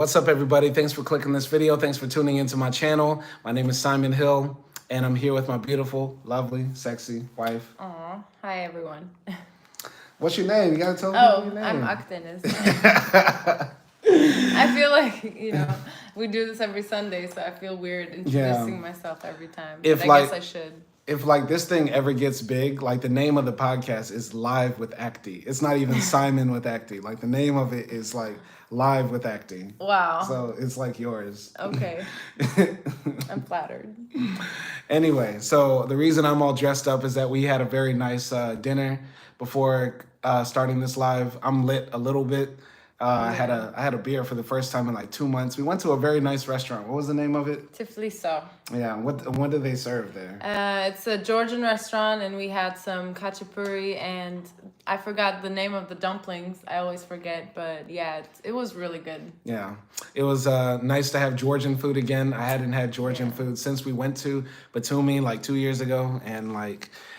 What's up, everybody? Thanks for clicking this video. Thanks for tuning into my channel. My name is Simon Hill, and I'm here with my beautiful, lovely, sexy wife. Aw, hi everyone. What's your name? You gotta tell Oh, people your I'm name. Akdeniz. I feel like, we do this every Sunday, so I feel weird introducing myself every time. But I guess I should. If this thing ever gets big, the name of the podcast is Live with AKDI. It's not even Simon with AKDI. The name of it is Live with AKDI. Wow. So it's yours. Okay. I'm flattered. Anyway, so the reason I'm all dressed up is that we had a very nice dinner before starting this live. I'm lit a little bit. I had a beer for the first time in 2 months. We went to a very nice restaurant. What was the name of it? Tifliso. Yeah. What do they serve there? It's a Georgian restaurant, and we had some khachapuri, and I forgot the name of the dumplings. I always forget, but yeah, it was really good. Yeah, it was nice to have Georgian food again. I hadn't had Georgian food since we went to Batumi 2 years ago, and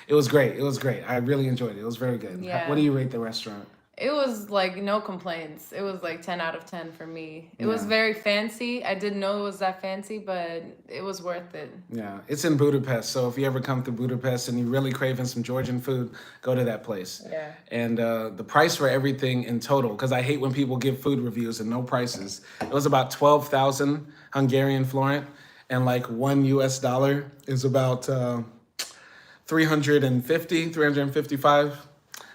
it was great. It was great. I really enjoyed it. It was very good. Yeah. What do you rate the restaurant? It was no complaints. It was 10 out of 10 for me. It was very fancy. I didn't know it was that fancy, but it was worth it. Yeah, it's in Budapest. So if you ever come through Budapest and you're really craving some Georgian food, go to that place. Yeah. And the price for everything in total, because I hate when people give food reviews and no prices. It was about 12,000 Hungarian forint, and $1 is about 355.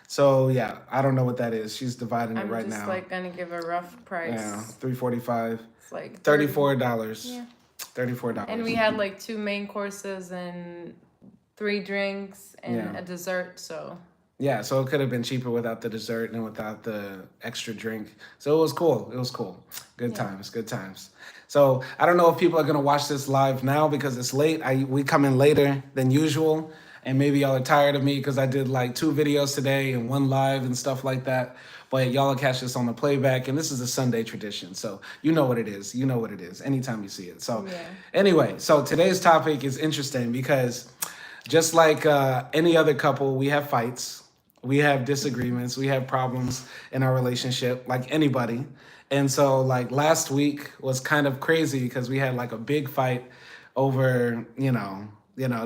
So yeah, I don't know what that is. She's dividing it right now. I'm just gonna give a rough price. Yeah, $345. It's $34. Yeah. $34. And we had 2 main courses and 3 drinks and a dessert. So yeah, so it could have been cheaper without the dessert and without the extra drink. So it was cool. It was cool. Good times. Good times. So I don't know if people are gonna watch this live now because it's late. We come in later than usual. And maybe y'all are tired of me because I did 2 videos today and 1 live and stuff like that. But y'all will catch this on the playback. And this is a Sunday tradition. So you know what it is. You know what it is anytime you see it. So anyway, so today's topic is interesting because just like any other couple, we have fights. We have disagreements. We have problems in our relationship like anybody. And so last week was kind of crazy because we had a big fight over,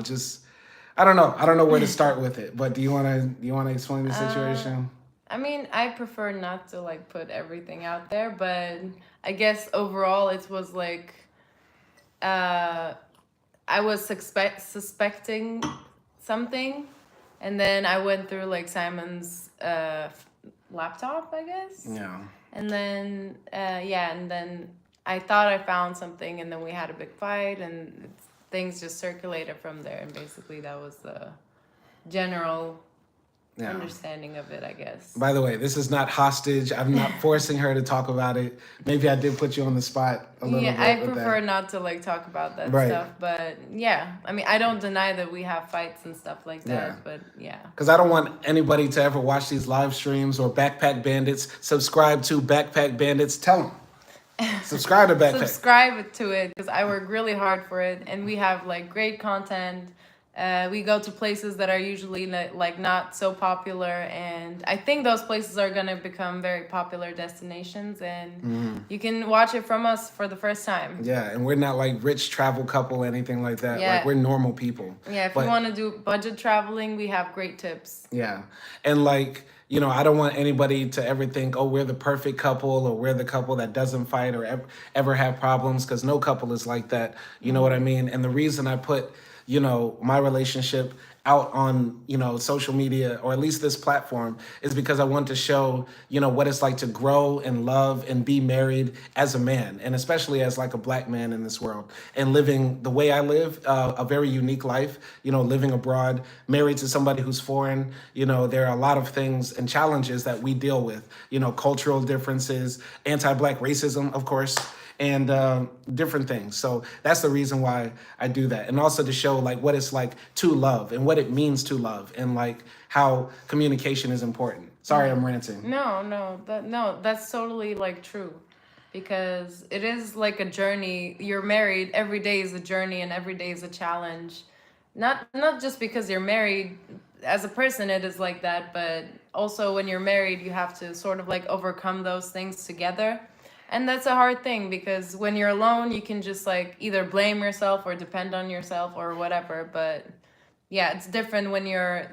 just... I don't know where to start with it, but do you want to explain the situation? I mean, I prefer not to put everything out there, but I guess overall it was I was suspecting something, and then I went through Simon's laptop, I guess. Yeah. And then and then I thought I found something, and then we had a big fight, and things just circulated from there, and basically that was the general understanding of it, I guess. By the way, this is not hostage. I'm not forcing her to talk about it. Maybe I did put you on the spot a little bit. Yeah, I prefer not to talk about that stuff, but yeah, I mean, I don't deny that we have fights and stuff like that, but yeah. Because I don't want anybody to ever watch these live streams or Backpack Bandits. Subscribe to Backpack Bandits. Tell them. Subscribe to Backpack. Subscribe to it because I work really hard for it, and we have great content. We go to places that are usually not so popular, and I think those places are gonna become very popular destinations, and you can watch it from us for the first time. Yeah, and we're not rich travel couple, anything like that. Yeah. We're normal people. Yeah, if you want to do budget traveling, we have great tips. Yeah, and I don't want anybody to ever think, oh, we're the perfect couple or we're the couple that doesn't fight or ever have problems, because no couple is like that. You know what I mean? And the reason I put, my relationship out on, social media, or at least this platform, is because I want to show, what it's like to grow and love and be married as a man, and especially as a Black man in this world, and living the way I live, a very unique life, living abroad, married to somebody who's foreign. There are a lot of things and challenges that we deal with, cultural differences, anti-Black racism, of course, and different things. So that's the reason why I do that. And also to show what it's like to love and what it means to love, and how communication is important. Sorry, I'm ranting. No, that's totally true, because it is a journey. You're married, every day is a journey and every day is a challenge. Not just because you're married, as a person it is like that, but also when you're married you have to sort of overcome those things together. And that's a hard thing because when you're alone, you can just like either blame yourself or depend on yourself or whatever. But yeah, it's different when you're,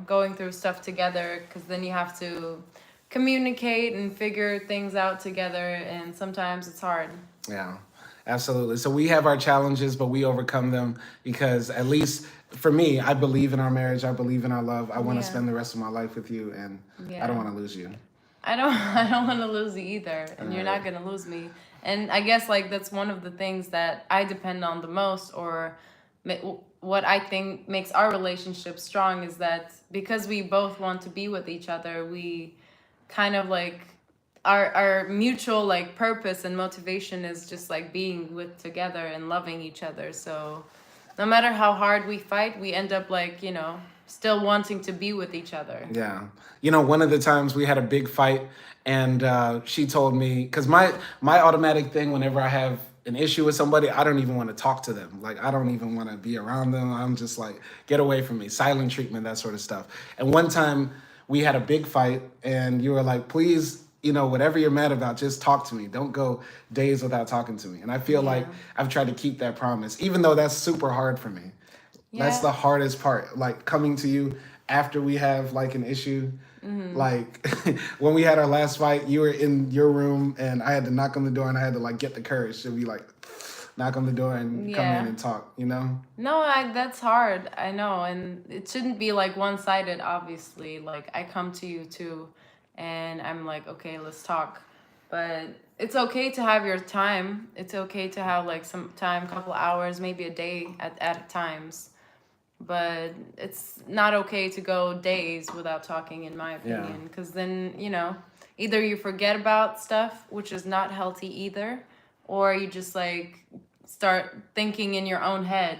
going through stuff together because then you have to communicate and figure things out together. And sometimes it's hard. Yeah, absolutely. So we have our challenges, but we overcome them because, at least for me, I believe in our marriage. I believe in our love. I want to Yeah. spend the rest of my life with you, and I don't Yeah. want to lose you. I don't want to lose you either, and you're not Alright. going to lose me. And I guess like that's one of the things that I depend on the most, or what I think makes our relationship strong is that because we both want to be with each other, we kind of like our mutual like purpose and motivation is just like being with together and loving each other. So no matter how hard we fight, we end up like, still wanting to be with each other. Yeah. One of the times we had a big fight, and she told me, because my automatic thing whenever I have an issue with somebody, I don't even want to talk to them. Like, I don't even want to be around them. I'm just like, get away from me. Silent treatment, that sort of stuff. And one time we had a big fight, and you were like, please, whatever you're mad about, just talk to me. Don't go days without talking to me. And I feel like Yeah. I've tried to keep that promise, even though that's super hard for me. That's the Yeah. hardest part. Like, coming to you after we have like an issue. Like, when we had our last fight, you were in your room and I had to knock on the door, and I had to like get the courage to be like, knock on the door and come in Yeah. and talk. No, that's hard. I know. And it shouldn't be like one-sided, obviously. Like I come to you too and I'm like, okay, let's talk. But it's okay to have your time. It's okay to have like some time, couple hours, maybe a day at times. But it's not okay to go days without talking, in my Yeah. opinion, because then, either you forget about stuff, which is not healthy either, or you just like start thinking in your own head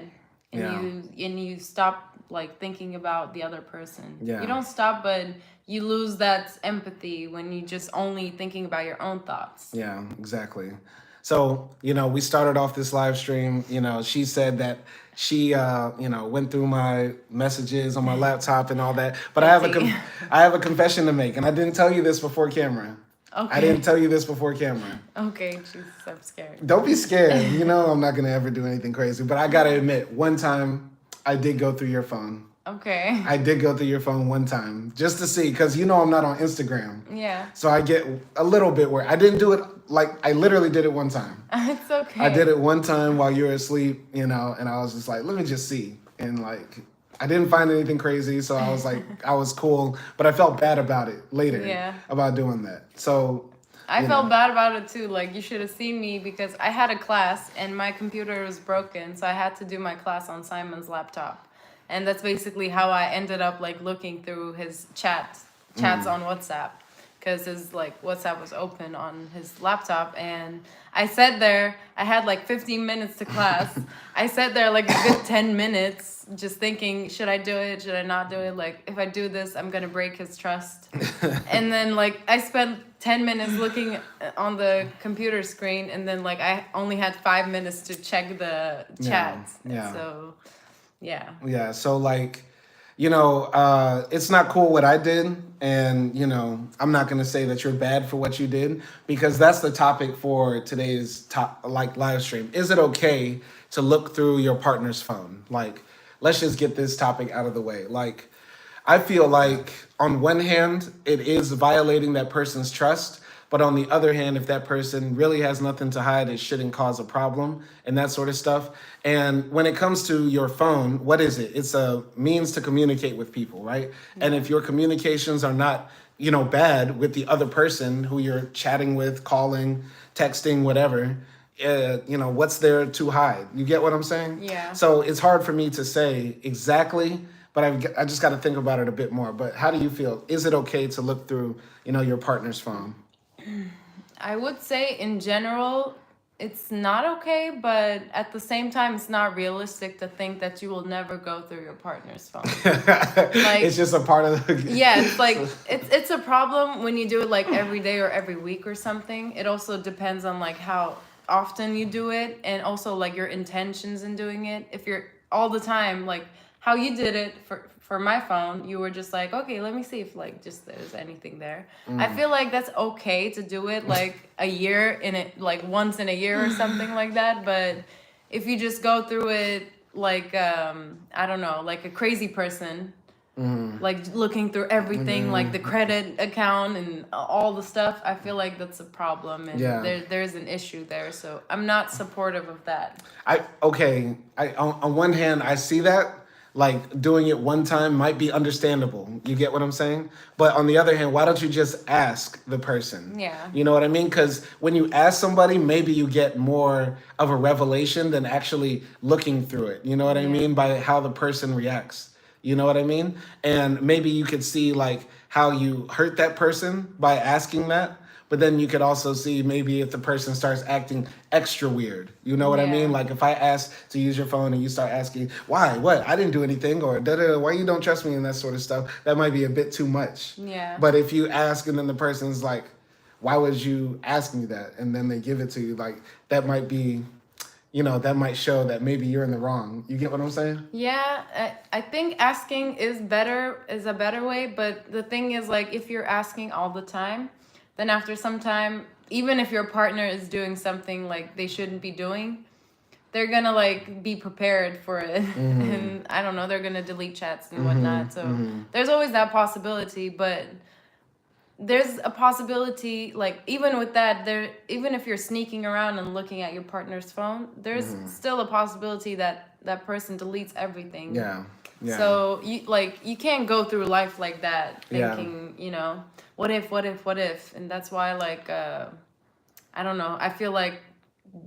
and Yeah. you stop like thinking about the other person. Yeah. You don't stop, but you lose that empathy when you just only thinking about your own thoughts. Yeah, exactly. So, we started off this live stream. She said that she, went through my messages on my laptop and all that. But Guilty. I have a confession to make, and I didn't tell you this before camera. I Okay. didn't tell you this before camera. Okay, Jesus, I'm scared. Don't be scared. I'm not gonna ever do anything crazy. But I gotta admit, one time I did go through your phone. Okay. I did go through your phone one time just to see, because I'm not on Instagram. Yeah. So I get a little bit where I didn't do it, like, I literally did it one time. It's okay. I did it one time while you were asleep, and I was just like, let me just see. And like, I didn't find anything crazy, so I was like, I was cool, but I felt bad about it later. Yeah. About doing that. So I felt bad about it too. Like, you should have seen me because I had a class and my computer was broken, so I had to do my class on Simon's laptop. And that's basically how I ended up like looking through his chats on WhatsApp, because his like WhatsApp was open on his laptop. And I sat there, I had like 15 minutes to class. I sat there like a good 10 minutes just thinking, should I do it? Should I not do it? Like, if I do this, I'm gonna break his trust. And then like I spent 10 minutes looking on the computer screen, and then like I only had 5 minutes to check the chats. yeah. So yeah. Yeah, so like, it's not cool what I did, and I'm not gonna say that you're bad for what you did, because that's the topic for today's live stream. Is it okay to look through your partner's phone? Like, let's just get this topic out of the way. Like, I feel like on one hand, it is violating that person's trust. But on the other hand, if that person really has nothing to hide, it shouldn't cause a problem and that sort of stuff. And when it comes to your phone, what is it? It's a means to communicate with people, right? And if your communications are not, bad with the other person who you're chatting with, calling, texting, whatever, what's there to hide? You get what I'm saying? Yeah. So it's hard for me to say exactly, but I just got to think about it a bit more. But how do you feel? Is it okay to look through, your partner's phone? I would say in general, it's not okay, but at the same time, it's not realistic to think that you will never go through your partner's phone. It's just a part of the... Yeah, it's like it's a problem when you do it like every day or every week or something. It also depends on like how often you do it, and also like your intentions in doing it. If you're all the time like how you did it for my phone, you were just like, okay, let me see if like just there's anything there. I feel like that's okay to do it like a year in it, like once in a year or something like that. But if you just go through it like I don't know, like a crazy person, like looking through everything, like the credit account and all the stuff, I feel like that's a problem, and Yeah. there's an issue there. So I'm not supportive of that. I on one hand I see that, like doing it one time might be understandable. You get what I'm saying? But on the other hand, why don't you just ask the person? Yeah. You know what I mean? Because when you ask somebody, maybe you get more of a revelation than actually looking through it. You know what I Yeah. mean? By how the person reacts. You know what I mean? And maybe you could see like how you hurt that person by asking that. But then you could also see maybe if the person starts acting extra weird. You know what I Yeah. mean? Like if I ask to use your phone and you start asking, why, what, I didn't do anything, or da da, why you don't trust me and that sort of stuff, that might be a bit too much. Yeah. But if you ask and then the person's like, why would you ask me that? And then they give it to you, like that might be, that might show that maybe you're in the wrong. You get what I'm saying? Yeah, I think asking is a better way, but the thing is like if you're asking all the time, then after some time, even if your partner is doing something like they shouldn't be doing, they're gonna like be prepared for it. And I don't know, they're gonna delete chats and whatnot. So there's always that possibility, but there's a possibility like even with that, there even if you're sneaking around and looking at your partner's phone, there's still a possibility that that person deletes everything. Yeah. Yeah. So you can't go through life like that Yeah. thinking, what if, and that's why like I don't know, I feel like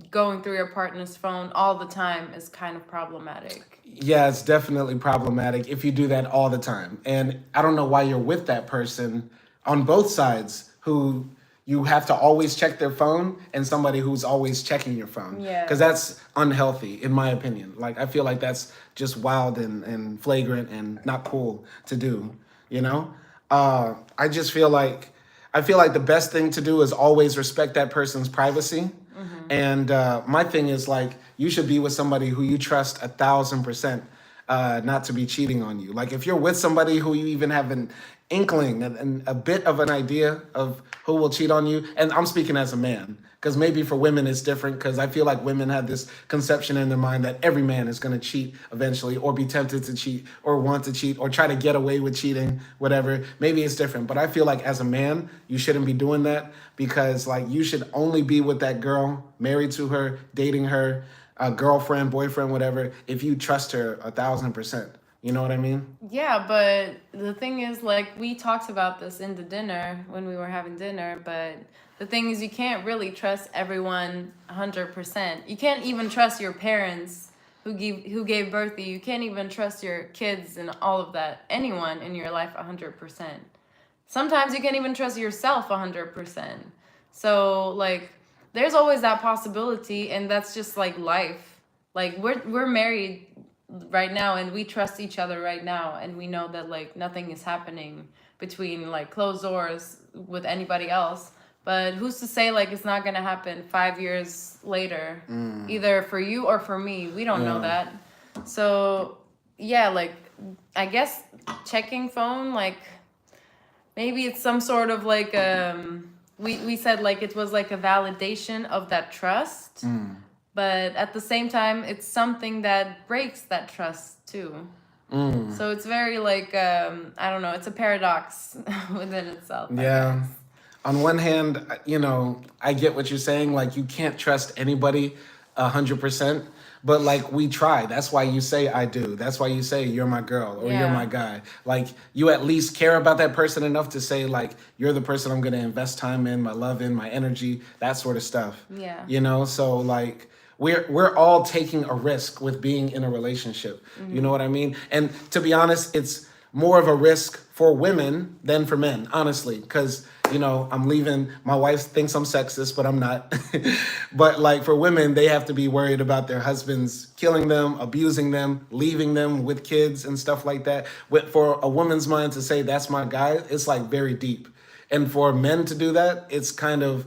going through your partner's phone all the time is kind of problematic. Yeah, it's definitely problematic if you do that all the time. And I don't know why you're with that person on both sides who you have to always check their phone and somebody who's always checking your phone. Yeah. Because that's unhealthy, in my opinion. Like, I feel like that's just wild and flagrant and not cool to do, you know? I just feel like, the best thing to do is always respect that person's privacy. And my thing is like, you should be with somebody who you trust 1,000%, not to be cheating on you. Like if you're with somebody who you even have an inkling and a bit of an idea of who will cheat on you, and I'm speaking as a man, because maybe for women it's different, because I feel like women have this conception in their mind that every man is going to cheat eventually, or be tempted to cheat, or want to cheat, or try to get away with cheating, whatever. Maybe it's different, but I feel like as a man, you shouldn't be doing that, because like you should only be with that girl, married to her, dating her, a girlfriend, boyfriend, whatever, if you trust her 1,000%. You know what I mean? Yeah, but the thing is, like, we talked about this in the dinner when we were having dinner, but the thing is, you can't really trust everyone 100%. You can't even trust your parents who gave birth to you. You can't even trust your kids and all of that. Anyone in your life 100%. Sometimes you can't even trust yourself 100%. So, like, there's always that possibility, and that's just like life. Like, we're married right now and we trust each other right now, and we know that like nothing is happening between like closed doors with anybody else, but who's to say like it's not gonna happen 5 years later, either for you or for me. We don't know that. So yeah, like I guess checking phone, like maybe it's some sort of like we said like it was like a validation of that trust. But at the same time, it's something that breaks that trust too. So it's very like, I don't know, it's a paradox within itself. I Yeah. guess. On one hand, I get what you're saying. Like you can't trust anybody 100%, but like we try. That's why you say I do. That's why you say you're my girl or you're Yeah. my guy. Like you at least care about that person enough to say like you're the person I'm gonna invest time in, my love in, my energy, that sort of stuff. Yeah. You know, so like we're all taking a risk with being in a relationship. You know what I mean? And to be honest, it's more of a risk for women than for men, honestly, because I'm leaving. My wife thinks I'm sexist, but I'm not. But like for women, they have to be worried about their husbands killing them, abusing them, leaving them with kids and stuff like that. For a woman's mind to say that's my guy, it's like very deep. And for men to do that, it's kind of,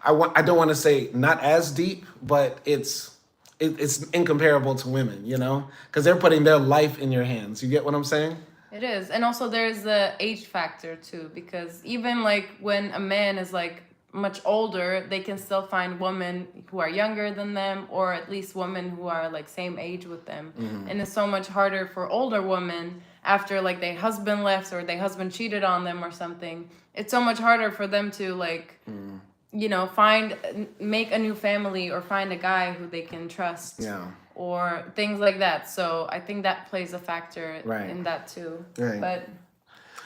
I don't want to say not as deep, but it's it's incomparable to women, you know, because they're putting their life in your hands. You get what I'm saying? It is. And also there's the age factor too, because even like when a man is like much older, they can still find women who are younger than them, or at least women who are like same age with them. And it's so much harder for older women after like their husband left or their husband cheated on them or something. It's so much harder for them to like you know, make a new family or find a guy who they can trust. Yeah. Or things like that. So I think that plays a factor Right. in that too. Right. But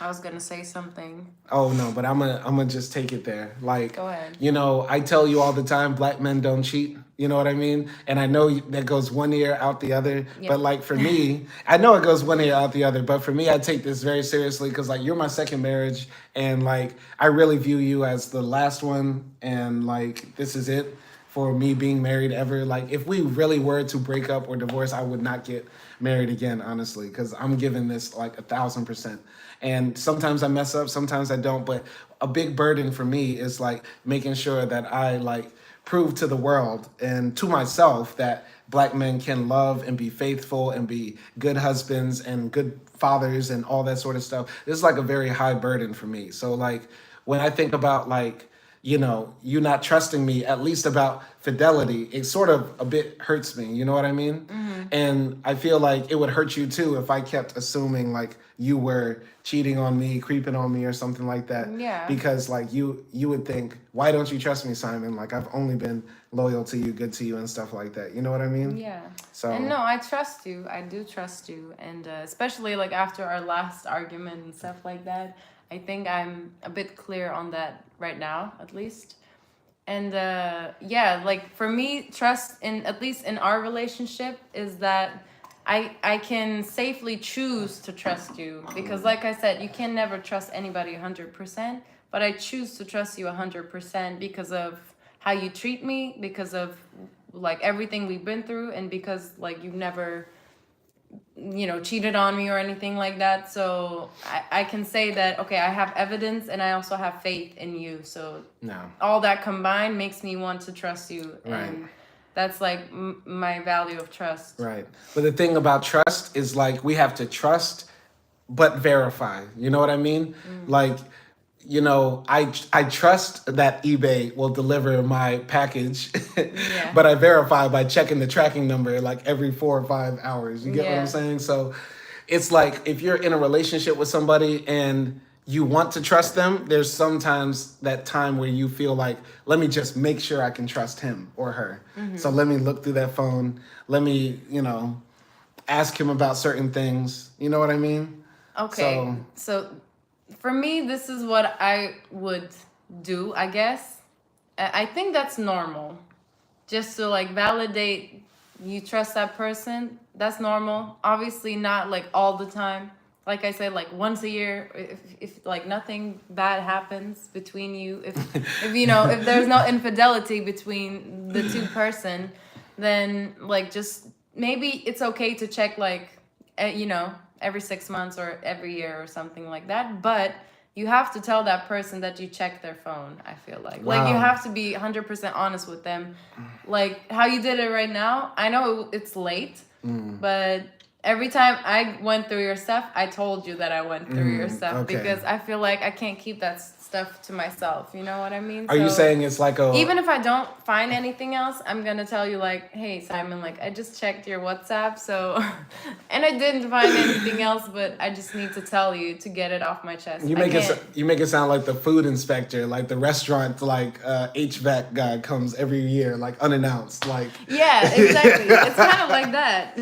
I was gonna say something. Oh no, but I'm gonna just take it there. Like, Go ahead. you know, I tell you all the time, black men don't cheat. You know what I mean? And I know that goes one ear out the other. Yeah. But like for me, I know it goes one ear out the other. But for me, I take this very seriously because like you're my second marriage, and like I really view you as the last one, and like this is it for me being married ever. Like if we really were to break up or divorce, I would not get married again, honestly, because I'm giving this like 1,000%. And sometimes I mess up, sometimes I don't. But a big burden for me is like making sure that I like prove to the world and to myself that black men can love and be faithful and be good husbands and good fathers and all that sort of stuff. This is like a very high burden for me. So like when I think about like, you know, you not trusting me, at least about fidelity, it sort of a bit hurts me. You know what I mean? And I feel like it would hurt you too if I kept assuming like you were cheating on me, creeping on me or something like that. Yeah. Because like you would think, why don't you trust me, Simon? Like I've only been loyal to you, good to you and stuff like that. You know what I mean? Yeah. So And no, I trust you. I do trust you. And especially like after our last argument and stuff like that, I think I'm a bit clear on that right now, at least. And yeah, like for me, trust in at least in our relationship is that I can safely choose to trust you, because like I said, you can never trust anybody 100%, but I choose to trust you 100% because of how you treat me, because of like everything we've been through, and because like you've never, you know, cheated on me or anything like that. So I can say that, okay, I have evidence and I also have faith in you. So no. all that combined makes me want to trust you. Right. And that's like my value of trust. Right. But the thing about trust is like we have to trust but verify. You know what I mean? Like, you know, I trust that eBay will deliver my package, Yeah. but I verify by checking the tracking number like every 4 or 5 hours. You get what Yeah. I'm saying? So it's like if you're in a relationship with somebody and you want to trust them, there's sometimes that time where you feel like, let me just make sure I can trust him or her. So let me look through that phone. Let me, you know, ask him about certain things. You know what I mean? Okay. So for me, this is what I would do, I guess. I think that's normal. Just to like validate you trust that person, that's normal. Obviously not like all the time. Like I said, like once a year, if like nothing bad happens between you, if you know, if there's no infidelity between the two person, then like just maybe it's okay to check like, you know, every 6 months or every year or something like that. But you have to tell that person that you check their phone, I feel like. Like, you Wow. have to be 100% honest with them. Like, how you did it right now, I know it's late, but every time I went through your stuff, I told you that I went through your stuff. okay. Because I feel like I can't keep that stuff to myself. You know what I mean? Are you So, saying it's like a... even if I don't find anything else, I'm gonna tell you like, hey Simon, like I just checked your WhatsApp, so and I didn't find anything else, but I just need to tell you to get it off my chest. You make it sound like the food inspector, like the restaurant, like HVAC guy comes every year, like unannounced, like Yeah, exactly. It's kind of like that.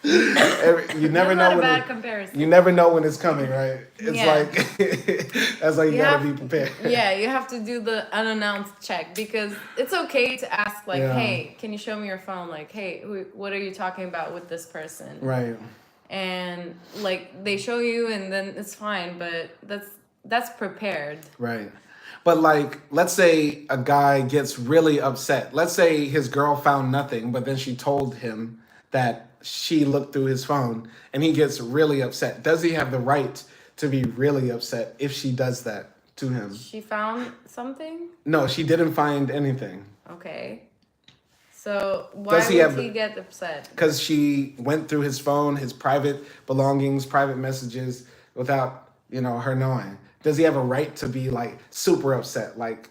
you never That's know not a when bad comparison. you never know when it's coming, right? It's Yeah. like that's why you You gotta have- be prepared. Yeah, you have to do the unannounced check, because it's okay to ask like, Yeah. hey, can you show me your phone? Like, hey, what are you talking about with this person? Right. And like they show you, and then it's fine, but that's prepared. Right. But like, let's say a guy gets really upset. Let's say his girl found nothing, but then she told him that she looked through his phone, and he gets really upset. Does he have the right to be really upset if she does that to him? She found something? No, she didn't find anything. Okay. So why Does he would have? he get upset? Because she went through his phone, his private belongings, private messages, without her knowing. Does he have a right to be like super upset? Like,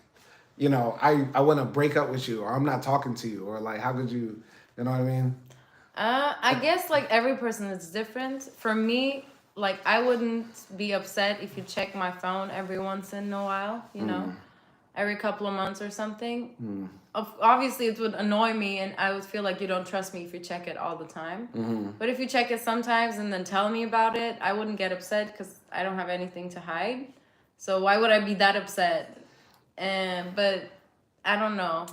I want to break up with you, or I'm not talking to you, or like, how could you? You know what I mean? I guess like every person is different. For me, like I wouldn't be upset if you check my phone every once in a while, every couple of months or something. Obviously, it would annoy me, and I would feel like you don't trust me if you check it all the time. But if you check it sometimes and then tell me about it, I wouldn't get upset because I don't have anything to hide. So why would I be that upset? But I don't know.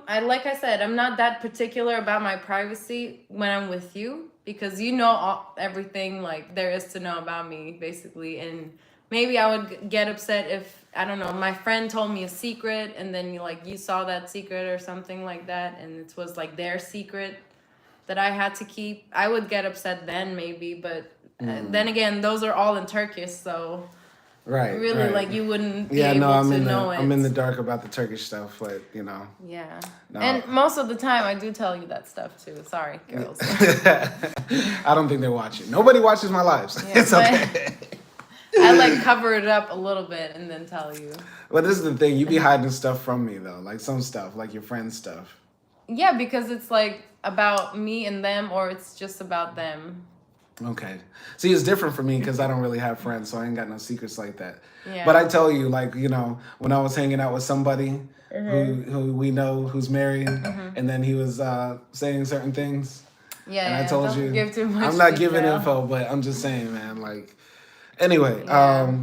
Like I said, I'm not that particular about my privacy when I'm with you because everything like there is to know about me basically. And maybe I would get upset if, I don't know, my friend told me a secret and then you saw that secret or something like that and it was like their secret that I had to keep. I would get upset then maybe, but then again, those are all in Turkish, so Right. really, right. like you wouldn't be Yeah, no, able to know it. I'm in the dark about the Turkish stuff, but Yeah. No. And most of the time, I do tell you that stuff too. Sorry, girls. I don't think they're watching. Nobody watches my lives. Yeah, It's okay. I like cover it up a little bit and then tell you. Well, this is the thing. You be hiding stuff from me though, like some stuff, like your friend's stuff. Yeah, because it's like about me and them, or it's just about them. Okay. See, it's different for me because I don't really have friends, so I ain't got no secrets like that. Yeah. But I tell you, like, when I was hanging out with somebody who we know who's married, and then he was saying certain things. Yeah, and I told don't you, give too much I'm not giving detail. info, but I'm just saying, man, like, anyway. Yeah.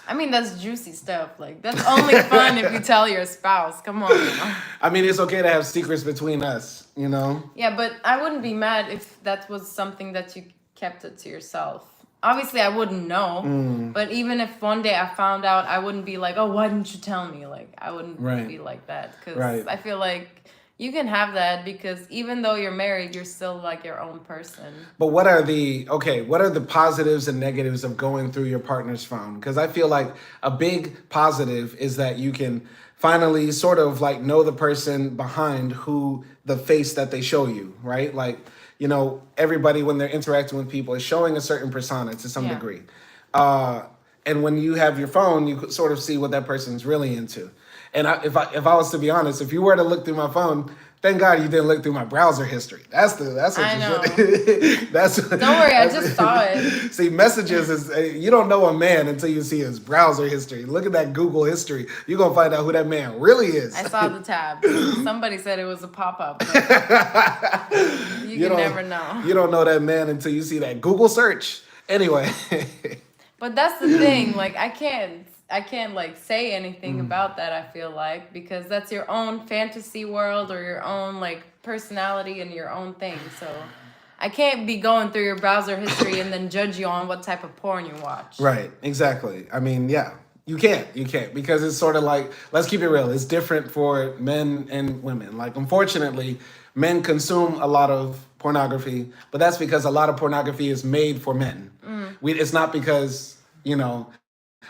I mean, that's juicy stuff. Like, that's only fun if you tell your spouse. Come on. I mean, it's okay to have secrets between us, Yeah, but I wouldn't be mad if that was something that you kept it to yourself. Obviously, I wouldn't know. But even if one day I found out, I wouldn't be like, oh, why didn't you tell me? Like, I wouldn't be like that. Because I feel like you can have that because even though you're married, you're still like your own person. But what are the positives and negatives of going through your partner's phone? Because I feel like a big positive is that you can finally sort of like know the person behind the face that they show you, right? Like, everybody when they're interacting with people is showing a certain persona to some degree. And when you have your phone, you could sort of see what that person's really into. And if I was to be honest, if you were to look through my phone, thank God you didn't look through my browser history. That's what I you know. should. Don't worry, I just saw it. See, messages is you don't know a man until you see his browser history. Look at that Google history. You're gonna find out who that man really is. I saw the tab. Somebody said it was a pop-up. You can never know. You don't know that man until you see that Google search. Anyway. But that's the thing. Like, I can't like say anything about that, I feel like, because that's your own fantasy world or your own like personality and your own thing. So I can't be going through your browser history and then judge you on what type of porn you watch. Right, exactly. I mean, yeah. You can't because it's sort of like, let's keep it real. It's different for men and women. Like, unfortunately, men consume a lot of pornography, but that's because a lot of pornography is made for men. It's not because,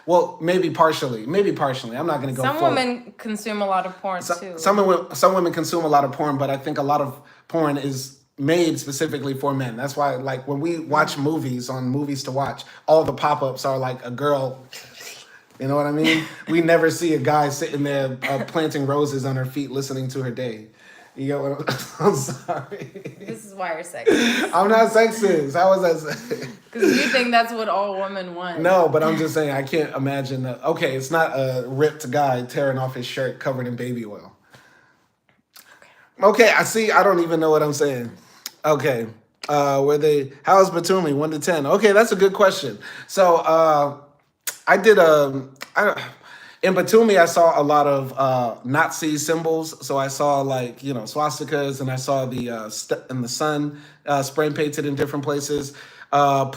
well, maybe partially. I'm not going to go Some full. women consume a lot of porn too. Some women consume a lot of porn, but I think a lot of porn is made specifically for men. That's why, like, when we watch movies on Movies to Watch, all the pop-ups are like a girl. You know what I mean? We never see a guy sitting there planting roses on her feet listening to her day. You get what I'm sorry. This is why you're sexist. I'm not sexist. How was that? Because you think that's what all women want. No, but I'm just saying I can't imagine that. Okay, it's not a ripped guy tearing off his shirt covered in baby oil. Okay, I see. I don't even know what I'm saying. Okay. How is Batumi 1 to 10? Okay, that's a good question. So I did in Batumi, I saw a lot of Nazi symbols. So I saw like, swastikas, and I saw the sun spray painted in different places. I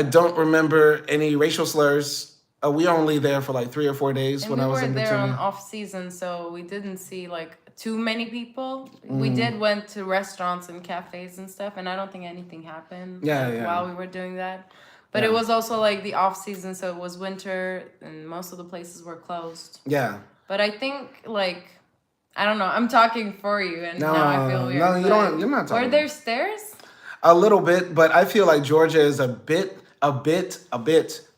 don't remember any racial slurs. We were only there for like 3 or 4 days when I was in Batumi. We were there on off season, so we didn't see like too many people. We did went to restaurants and cafes and stuff, and I don't think anything happened while we were doing that. But it was also like the off season, so it was winter and most of the places were closed. Yeah. But I think like I don't know. I'm talking for you, and now I feel No, weird. no, you but don't. You're not talking. Were there stairs? A little bit, but I feel like Georgia is a bit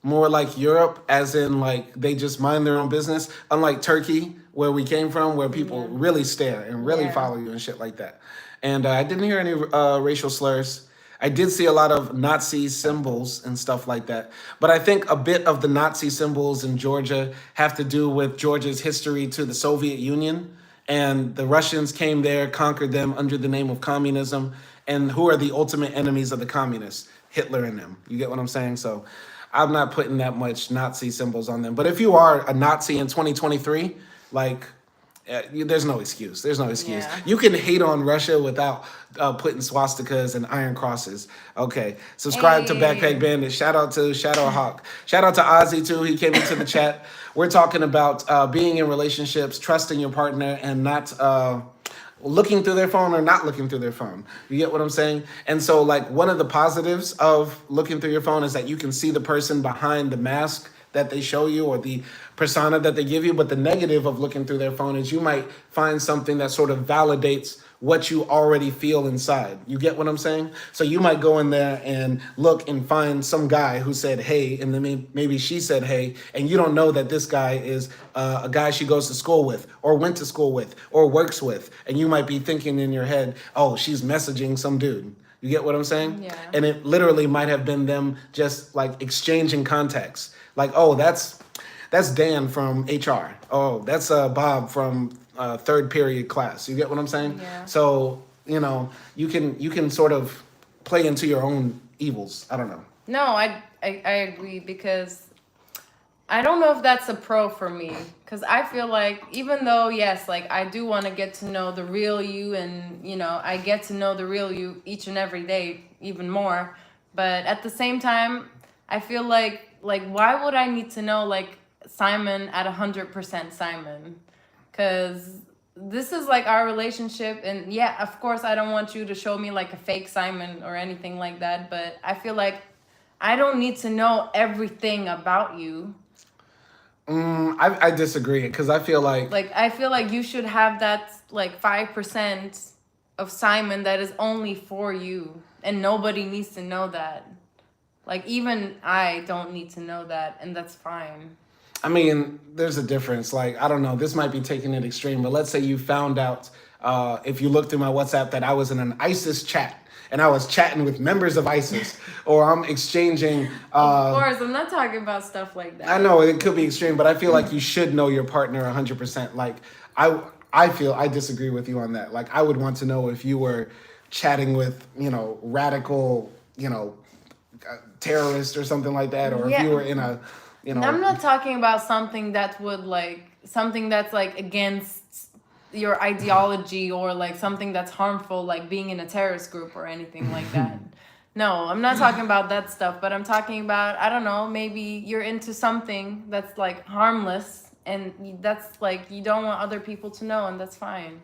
more like Europe, as in like they just mind their own business. Unlike Turkey, where we came from, where people Yeah. really stare and really Yeah. follow you and shit like that. And I didn't hear any racial slurs. I did see a lot of Nazi symbols and stuff like that. But I think a bit of the Nazi symbols in Georgia have to do with Georgia's history to the Soviet Union. And the Russians came there, conquered them under the name of communism. And who are the ultimate enemies of the communists? Hitler and them. You get what I'm saying? So I'm not putting that much Nazi symbols on them. But if you are a Nazi in 2023, like, there's no excuse. There's no excuse. Yeah. You can hate on Russia without putting swastikas and iron crosses. Okay. Subscribe to Hey. Backpack Bandit. Shout out to Shadow Hawk. Shout out to Ozzy too. He came into the chat. We're talking about being in relationships, trusting your partner, and not looking through their phone or not looking through their phone. You get what I'm saying? And so, like, one of the positives of looking through your phone is that you can see the person behind the mask that they show you or the persona that they give you. But the negative of looking through their phone is you might find something that sort of validates what you already feel inside. You get what I'm saying? So you might go in there and look and find some guy who said, hey, and then maybe she said, hey, and you don't know that this guy is a guy she goes to school with or went to school with or works with. And you might be thinking in your head, oh, she's messaging some dude. You get what I'm saying? Yeah. And it literally might have been them just like exchanging contacts. Like, oh, that's Dan from HR. Oh, that's Bob from third period class. You get what I'm saying? Yeah. So you can sort of play into your own evils. I don't know. No, I agree, because I don't know if that's a pro for me, because I feel like, even though, yes, like, I do want to get to know the real you, and I get to know the real you each and every day even more, but at the same time I feel like why would I need to know like Simon at 100% Simon? Because this is like our relationship, and yeah, of course I don't want you to show me like a fake Simon or anything like that, but I feel like I don't need to know everything about you. I disagree, because I feel like I feel like you should have that like 5% of Simon that is only for you, and nobody needs to know that. Like, even I don't need to know that, and that's fine. I mean, there's a difference. Like, I don't know, this might be taking it extreme, but let's say you found out, if you looked through my WhatsApp, that I was in an ISIS chat and I was chatting with members of ISIS, or I'm exchanging. Of course, I'm not talking about stuff like that. I know it could be extreme, but I feel like you should know your partner 100%. Like, I disagree with you on that. Like, I would want to know if you were chatting with, radical, terrorist or something like that, or if you were in a, I'm not talking about something that would something that's like against your ideology, or like something that's harmful, like being in a terrorist group or anything like that. No, I'm not talking about that stuff, but I'm talking about, I don't know, maybe you're into something that's like harmless, and that's like you don't want other people to know, and that's fine.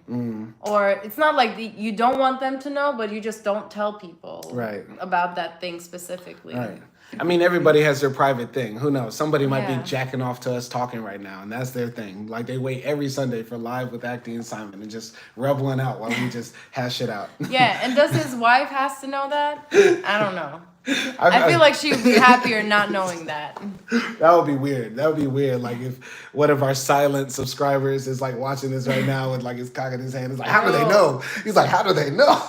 Or it's not like you don't want them to know, but you just don't tell people about that thing specifically. Right. I mean, everybody has their private thing. Who knows? Somebody might be Yeah. jacking off to us talking right now, and that's their thing. Like, they wait every Sunday for Live with AKDI and Simon and just reveling out while we just hash it out. Yeah, and does his wife has to know that? I don't know. I feel like she would be happier not knowing that. That would be weird. That would be weird. Like, if one of our silent subscribers is like watching this right now with like his cock in his hand, it's like, how do they know? He's like, how do they know?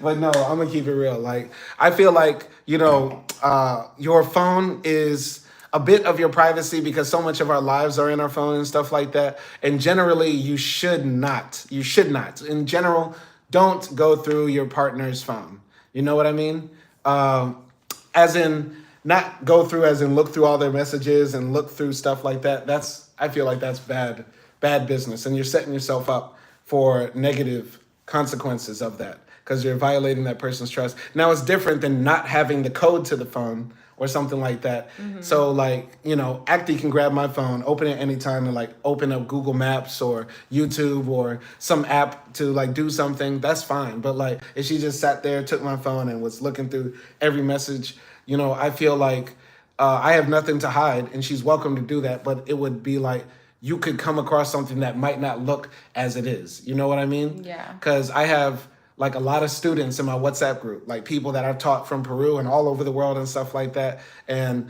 But no, I'm gonna keep it real. Like, I feel like, your phone is a bit of your privacy, because so much of our lives are in our phone and stuff like that. And generally, you should not. In general, don't go through your partner's phone. You know what I mean? As in, not go through as in look through all their messages and look through stuff like that. I feel like that's bad business. And you're setting yourself up for negative consequences of that, because you're violating that person's trust. Now, it's different than not having the code to the phone or something like that. Mm-hmm. So like, AKDI can grab my phone, open it anytime, and like open up Google Maps or YouTube or some app to like do something. That's fine. But like, if she just sat there, took my phone and was looking through every message, I feel like I have nothing to hide, and she's welcome to do that. But it would be like, you could come across something that might not look as it is. You know what I mean? Yeah. Because I have like a lot of students in my WhatsApp group, like people that I've taught from Peru and all over the world and stuff like that. And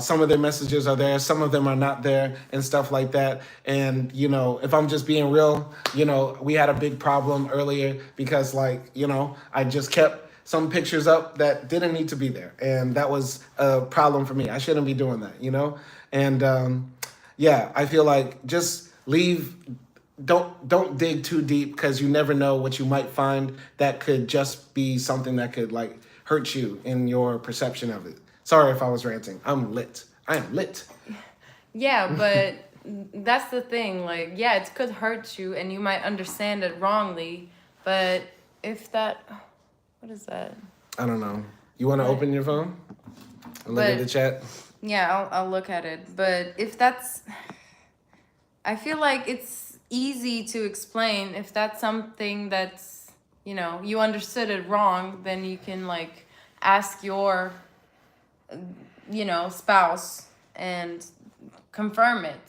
some of their messages are there, some of them are not there and stuff like that. And, you know, if I'm just being real, you know, we had a big problem earlier because, like, you know, I just kept some pictures up that didn't need to be there. And that was a problem for me. I shouldn't be doing that, you know? And yeah, I feel like just leave, don't dig too deep, because you never know what you might find that could just be something that could like hurt you in your perception of it. Sorry if I was ranting. I'm lit. I am lit. Yeah, but that's the thing. Like, yeah, it could hurt you and you might understand it wrongly. But if that, what is that? I don't know. You want to But- open your phone and look at but- the chat? Yeah, I'll look at it. But if that's, I feel like it's easy to explain. If that's something that's, you know, you understood it wrong, then you can like ask your, you know, spouse and confirm it.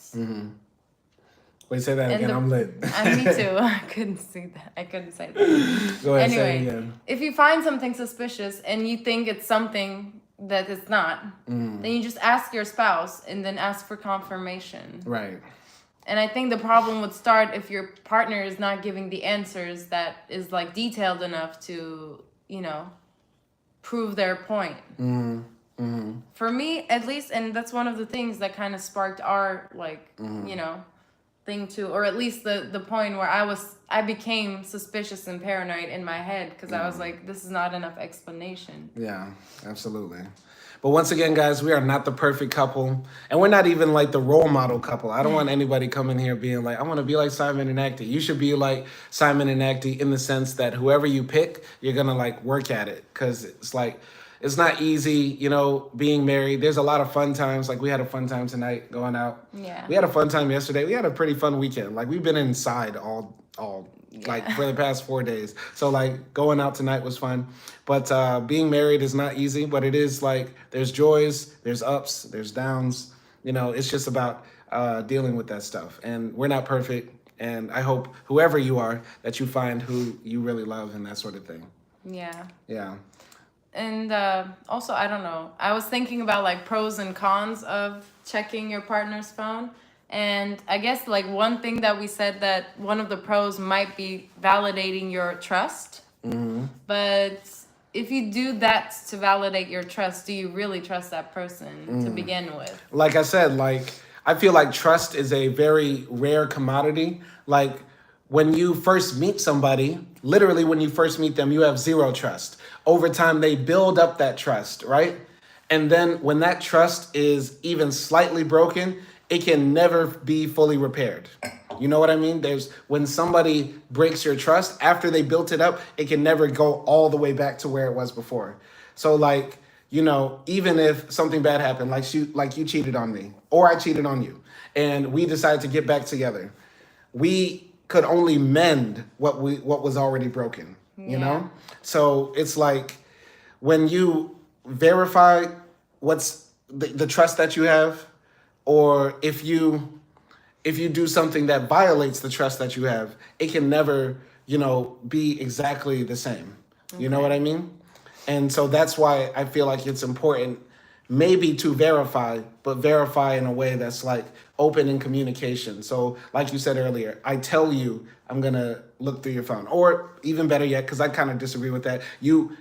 Wait, say that And again. the- I'm lit. Me too. I couldn't see that. I couldn't say that. Go ahead, say it Anyway, again. if you find something suspicious and you think it's something that it's not, then you just ask your spouse and then ask for confirmation. Right. And I think the problem would start if your partner is not giving the answers that is like detailed enough to, you know, prove their point. For me, at least, and that's one of the things that kind of sparked our like, you know, thing too, or at least the point where I became suspicious and paranoid in my head because I was like, this is not enough explanation. Yeah, absolutely. But once again, guys, we are not the perfect couple, and we're not even like the role model couple. I don't want anybody coming here being like, I want to be like Simon and AKDI. You should be like Simon and AKDI in the sense that whoever you pick, you're gonna like work at it, because it's like, it's not easy, you know, being married. There's a lot of fun times. Like, we had a fun time tonight going out. Yeah. We had a fun time yesterday. We had a pretty fun weekend. Like, we've been inside all like for the past 4 days. So like going out tonight was fun. But being married is not easy, but it is like, there's joys, there's ups, there's downs. You know, it's just about dealing with that stuff. And we're not perfect. And I hope whoever you are, that you find who you really love and that sort of thing. Yeah. Yeah. And also, I don't know. I was thinking about like pros and cons of checking your partner's phone. And I guess like one thing that we said, that one of the pros might be validating your trust. But if you do that to validate your trust, do you really trust that person to begin with? Like I said, like, I feel like trust is a very rare commodity. Like, when you first meet somebody, literally when you first meet them, you have zero trust. Over time, they build up that trust, right? And then when that trust is even slightly broken, it can never be fully repaired. You know what I mean? When somebody breaks your trust, after they built it up, it can never go all the way back to where it was before. So like, you know, even if something bad happened, like you cheated on me, or I cheated on you, and we decided to get back together, we could only mend what was already broken, you know? So it's like, when you verify what's the trust that you have, or if you do something that violates the trust that you have, it can never, you know, be exactly the same. You know what I mean? And so that's why I feel like it's important maybe to verify, but verify in a way that's like open in communication. So like you said earlier, I tell you I'm gonna look through your phone. Or even better yet, because I kind of disagree with that, you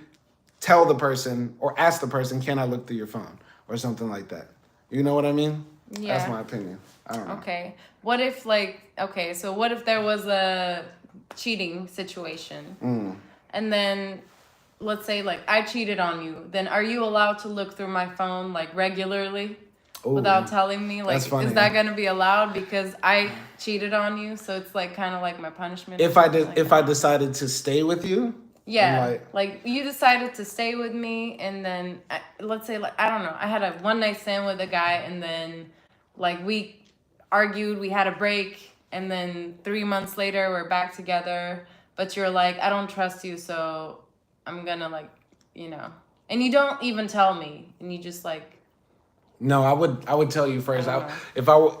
tell the person or ask the person, can I look through your phone? Or something like that. You know what I mean? Yeah. That's my opinion. I don't know. Okay. What if so what if there was a cheating situation? And then let's say like I cheated on you, then are you allowed to look through my phone like regularly without telling me? Like, that's funny. is that gonna be allowed because I cheated on you? So it's like kind of like my punishment. If I decided to stay with you, yeah, like you decided to stay with me, and then let's say like I don't know, I had a one night stand with a guy, and then like we argued, we had a break, and then 3 months later we're back together. But you're like, I don't trust you, so I'm gonna like, you know, and you don't even tell me, and you just like No, I would tell you first. I don't know.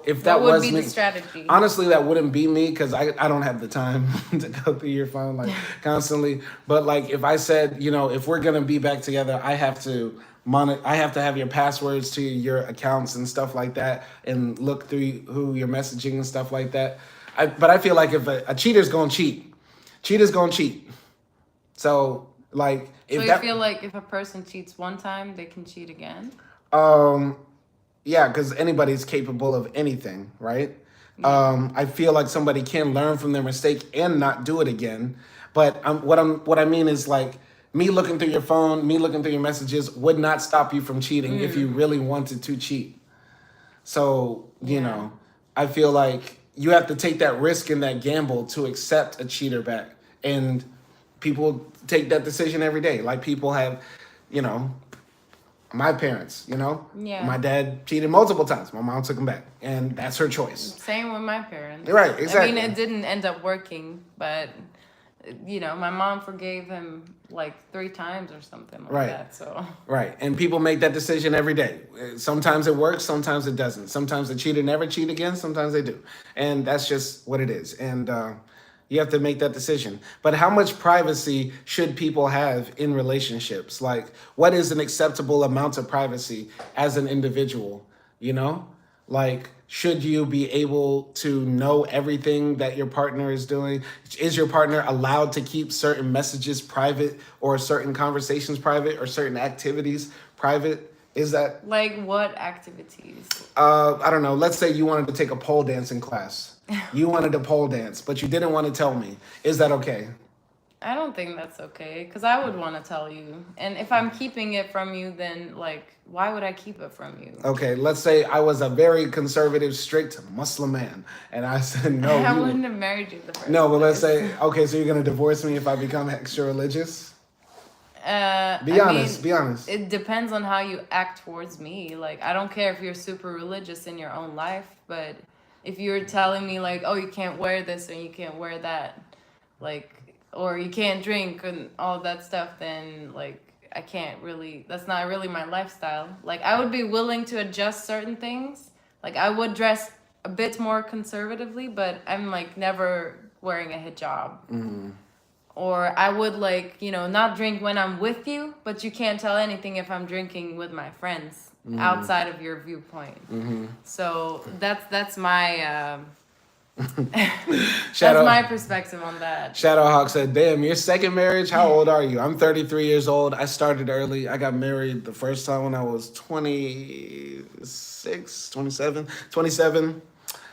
If that What would was be me, the strategy? honestly, that wouldn't be me because I don't have the time to go through your phone like constantly. But like if I said, if we're gonna be back together, I have to I have to have your passwords to your accounts and stuff like that, and look through who you're messaging and stuff like that. But I feel like if a cheater's gonna cheat, cheater's gonna cheat. So like So if you that feel like if a person cheats one time, they can cheat again? um yeah, because anybody's capable of anything, right? I feel like somebody can learn from their mistake and not do it again. But what I mean is like me looking through your phone, me looking through your messages would not stop you from cheating if you really wanted to cheat. So Yeah. I feel like you have to take that risk and that gamble to accept a cheater back, and people take that decision every day. Like people have, you know, my parents, Yeah. my dad cheated multiple times. My mom took him back, and that's her choice. Same with my parents. Right, exactly. I mean, it didn't end up working, but my mom forgave him like 3 times or something like Right. that. So Right, and people make that decision every day. Sometimes it works, sometimes it doesn't. Sometimes the cheater never cheat again, sometimes they do, and that's just what it is. And you have to make that decision. But how much privacy should people have in relationships? Like, what is an acceptable amount of privacy as an individual? Like, should you be able to know everything that your partner is doing? Is your partner allowed to keep certain messages private, or certain conversations private, or certain activities private? Is that, like what activities? I don't know, let's say you wanted to take a pole dancing class. You wanted to pole dance, but you didn't want to tell me. Is that okay? I don't think that's okay because I would want to tell you. And if I'm keeping it from you, then like, why would I keep it from you? Okay, let's say I was a very conservative, strict Muslim man, and I said no. I wouldn't have married you the first No, but let's place. say, okay, so you're gonna divorce me if I become extra religious? Be Honest. Be honest. It depends on how you act towards me. Like, I don't care if you're super religious in your own life, but if you're telling me like, oh, you can't wear this and you can't wear that, like, or you can't drink and all that stuff, then like I can't really. That's not really my lifestyle. Like, I would be willing to adjust certain things. Like, I would dress a bit more conservatively, but I'm like never wearing a hijab. Or I would not drink when I'm with you, but you can't tell anything if I'm drinking with my friends outside of your viewpoint. So that's my that's my perspective on that. Shadowhawk said, "Damn, your second marriage? How old are you?" I'm 33 years old. I started early. I got married the first time when I was 26, 27. 27.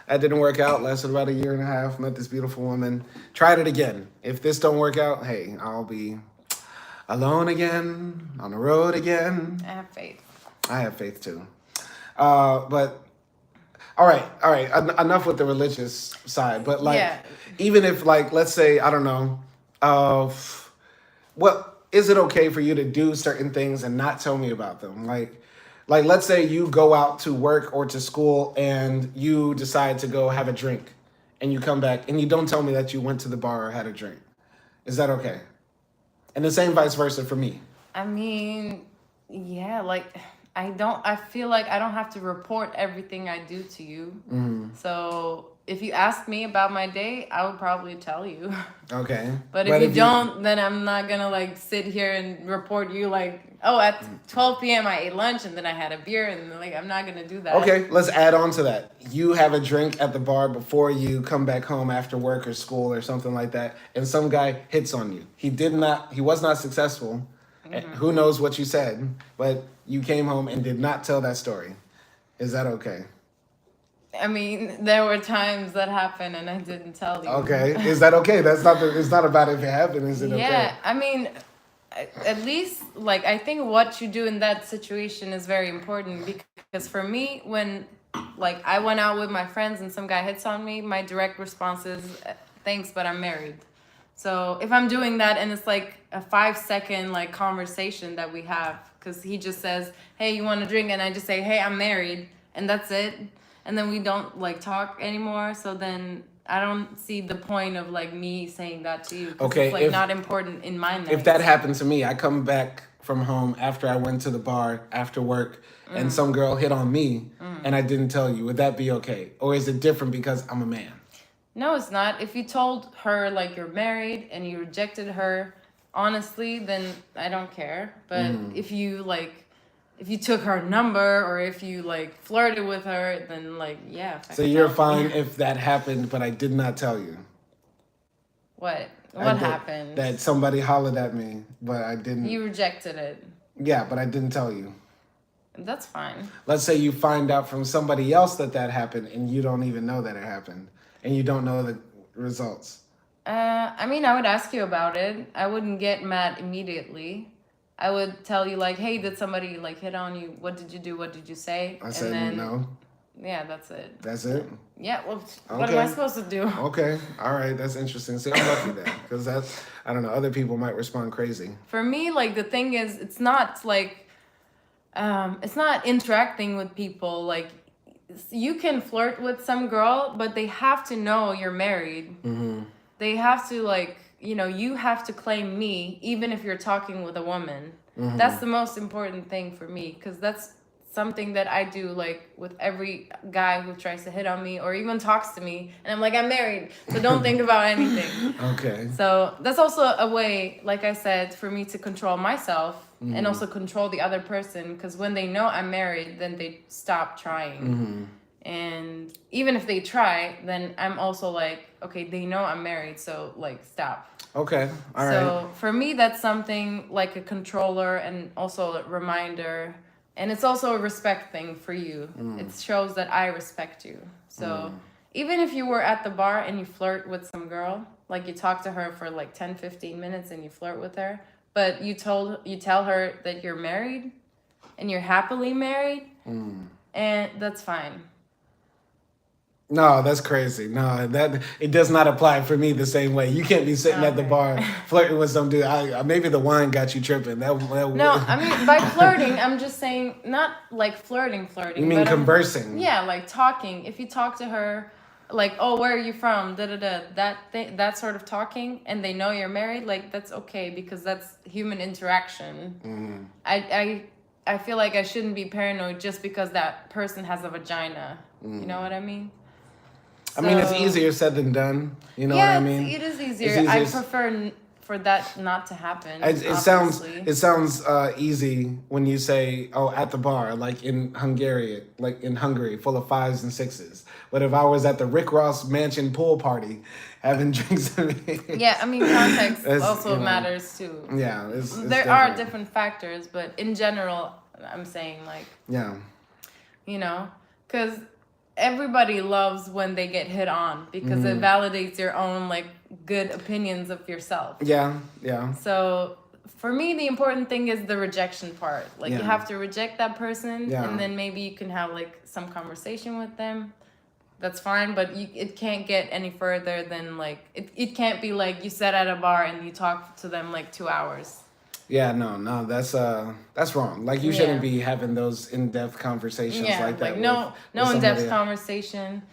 That didn't work out. Lasted about a year and a half. Met this beautiful woman. Tried it again. If this don't work out, hey, I'll be alone again, on the road again. I have faith. I have faith too. But all right. Enough with the religious side. But like, Yeah. even if like, let's say, I don't know, what is it okay for you to do certain things and not tell me about them? Like, let's say you go out to work or to school and you decide to go have a drink, and you come back and you don't tell me that you went to the bar or had a drink. Is that okay? And the same vice versa for me. I mean, yeah, like I feel like I don't have to report everything I do to you. So if you ask me about my day, I would probably tell you. Okay. But if you don't, then I'm not gonna like sit here and report you like, oh, at 12 p.m. I ate lunch and then I had a beer, and like I'm not gonna do that. Okay, let's add on to that. You have a drink at the bar before you come back home after work or school or something like that, and some guy hits on you. He was not successful. Who knows what you said, but you came home and did not tell that story. Is that okay? I mean, there were times that happened and I didn't tell you. Okay, is that okay? It's not about if it happened. Is it okay? Yeah, I mean, at least like I think what you do in that situation is very important, because for me, when like I went out with my friends and some guy hits on me, my direct response is thanks, but I'm married. So if I'm doing that and it's like a 5-second like conversation that we have, because he just says, hey, you want to drink, and I just say, hey, I'm married, and that's it, and then we don't like talk anymore, so then I don't see the point of like me saying that to you. Okay, It's like not important in my night. If that happened to me, I come back from home after I went to the bar after work and some girl hit on me and I didn't tell you, would that be okay? Or is it different because I'm a man? No, it's not. If you told her like you're married and you rejected her, honestly, then I don't care. But if you took her number or if you like flirted with her, then like yeah. So you're fine if that happened, but I did not tell you. What? What happened? That somebody hollered at me, but I didn't. You rejected it. Yeah, but I didn't tell you. That's fine. Let's say you find out from somebody else that happened and you don't even know that it happened and you don't know the results. I mean, I would ask you about it. I wouldn't get mad immediately. I would tell you like, hey, did somebody like hit on you? What did you do? What did you say? I said no. Yeah, that's it. That's it? Yeah, well, what am I supposed to do? Okay, all right, that's interesting. See, I'm lucky then, because I don't know, other people might respond crazy. For me, like, the thing is, it's not, like, it's not interacting with people. Like, you can flirt with some girl, but they have to know you're married. Mm-hmm. They have to, like, you have to claim me, even if you're talking with a woman. Mm-hmm. That's the most important thing for me, because that's something that I do like with every guy who tries to hit on me or even talks to me, and I'm like, I'm married, so don't think about anything. Okay. So that's also a way, like I said, for me to control myself and also control the other person, because when they know I'm married, then they stop trying. Mm-hmm. And even if they try, then I'm also like, okay, they know I'm married, so like stop. Okay, all right. So for me, that's something like a controller and also a reminder. And it's also a respect thing for you. It shows that I respect you. So even if you were at the bar and you flirt with some girl, like you talk to her for like 10, 15 minutes and you flirt with her, but you tell her that you're married and you're happily married, and that's fine. No, that's crazy. No, it does not apply for me the same way. You can't be sitting at the bar flirting with some dude. Maybe the wine got you tripping. No, I mean, by flirting, I'm just saying not like flirting. You mean conversing? Yeah, like talking. If you talk to her, like, oh, where are you from? That sort of talking, and they know you're married. Like that's okay because that's human interaction. I feel like I shouldn't be paranoid just because that person has a vagina. You know what I mean? I mean, it's easier said than done. You know what I mean? It is easier. I prefer for that not to happen. It sounds easy when you say, "Oh, at the bar," like in Hungary, full of 5s and 6s. But if I was at the Rick Ross mansion pool party, having drinks, yeah, I mean, context also matters too. Yeah, there are different factors, but in general, I'm saying like, because everybody loves when they get hit on because it validates your own like good opinions of yourself. Yeah. So for me, the important thing is the rejection part. Like you have to reject that person, and then maybe you can have like some conversation with them. That's fine, but it can't get any further than like it can't be like you sat at a bar and you talk to them like 2 hours. Yeah, no, that's wrong. Like you shouldn't be having those in-depth conversations like that. Like no in-depth conversation.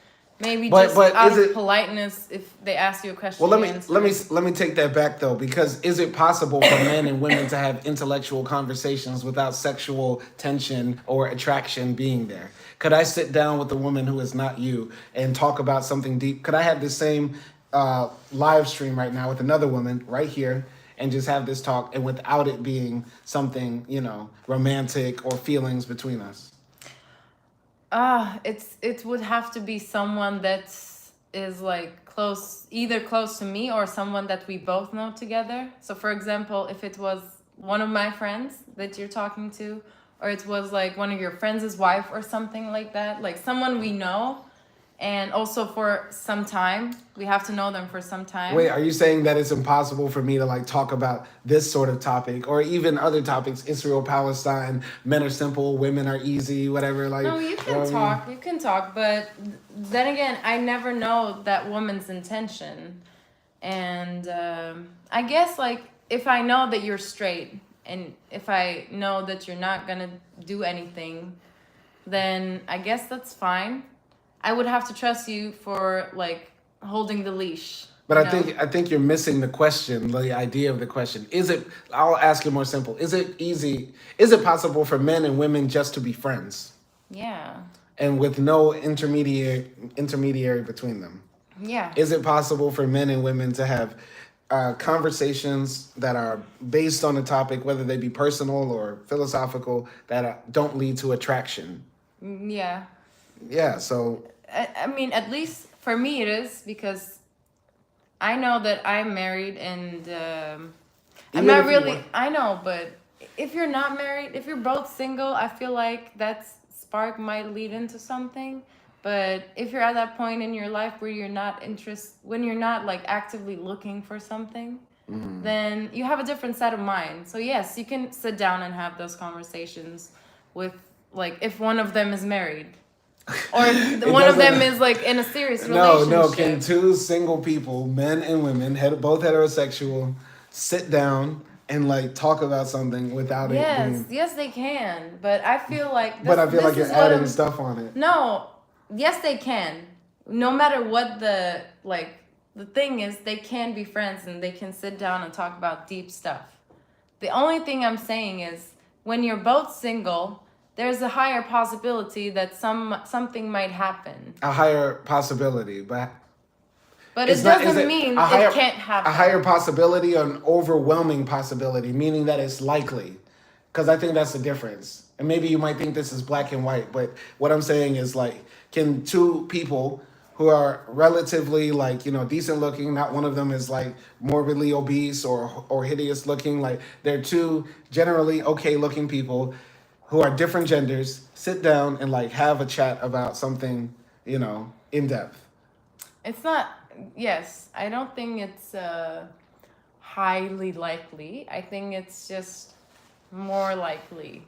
Maybe but just out of politeness, if they ask you a question. Well, let me take that back though, because is it possible for men and women to have intellectual conversations without sexual tension or attraction being there? Could I sit down with a woman who is not you and talk about something deep? Could I have the same live stream right now with another woman right here and just have this talk, and without it being something, romantic or feelings between us? It would have to be someone that is like either close to me or someone that we both know together. So for example, if it was one of my friends that you're talking to, or it was like one of your friends' wife or something like that, like someone we know, and also for some time, we have to know them for some time. Wait, are you saying that it's impossible for me to like talk about this sort of topic or even other topics, Israel, Palestine, men are simple, women are easy, whatever? Like, no, you can talk, but then again, I never know that woman's intention. And I guess like if I know that you're straight and if I know that you're not gonna do anything, then I guess that's fine. I would have to trust you for like holding the leash. But you I know? think I think you're missing the question, the idea of the question. Is it? I'll ask you more simple. Is it easy? Is it possible for men and women just to be friends Yeah. and with no intermediary between them? Yeah. Is it possible for men and women to have conversations that are based on a topic, whether they be personal or philosophical, that don't lead to attraction? Yeah. Yeah. So I mean, at least for me it is, because I know that I'm married, and I'm even not if you really. want, I know, but if you're not married, if you're both single, I feel like that spark might lead into something. But if you're at that point in your life where you're not when you're not like actively looking for something, then you have a different set of mind. So yes, you can sit down and have those conversations with, like, if one of them is married, or if it one of them doesn't. is like in a serious No, no. Can relationship. two single people, men and women, both heterosexual, sit down and like talk about something without it Yes, being? yes, they can. But I feel like But this. I feel This like is you're what adding I'm. stuff on it. No, yes, they can. No matter what the like. The thing is, they can be friends and they can sit down and talk about deep stuff. The only thing I'm saying is, when you're both single, there's a higher possibility that something might happen. A higher possibility, but But it's it not. Is doesn't it mean a it higher can't a higher happen. possibility or an overwhelming possibility, meaning that it's likely? Because I think that's the difference. And maybe you might think this is black and white, but what I'm saying is like, can two people who are relatively like decent looking, not one of them is like morbidly obese or hideous looking, like they're two generally okay looking people who are different genders, sit down and like have a chat about something in depth. It's not. Yes, I don't think it's highly likely. I think it's just more likely.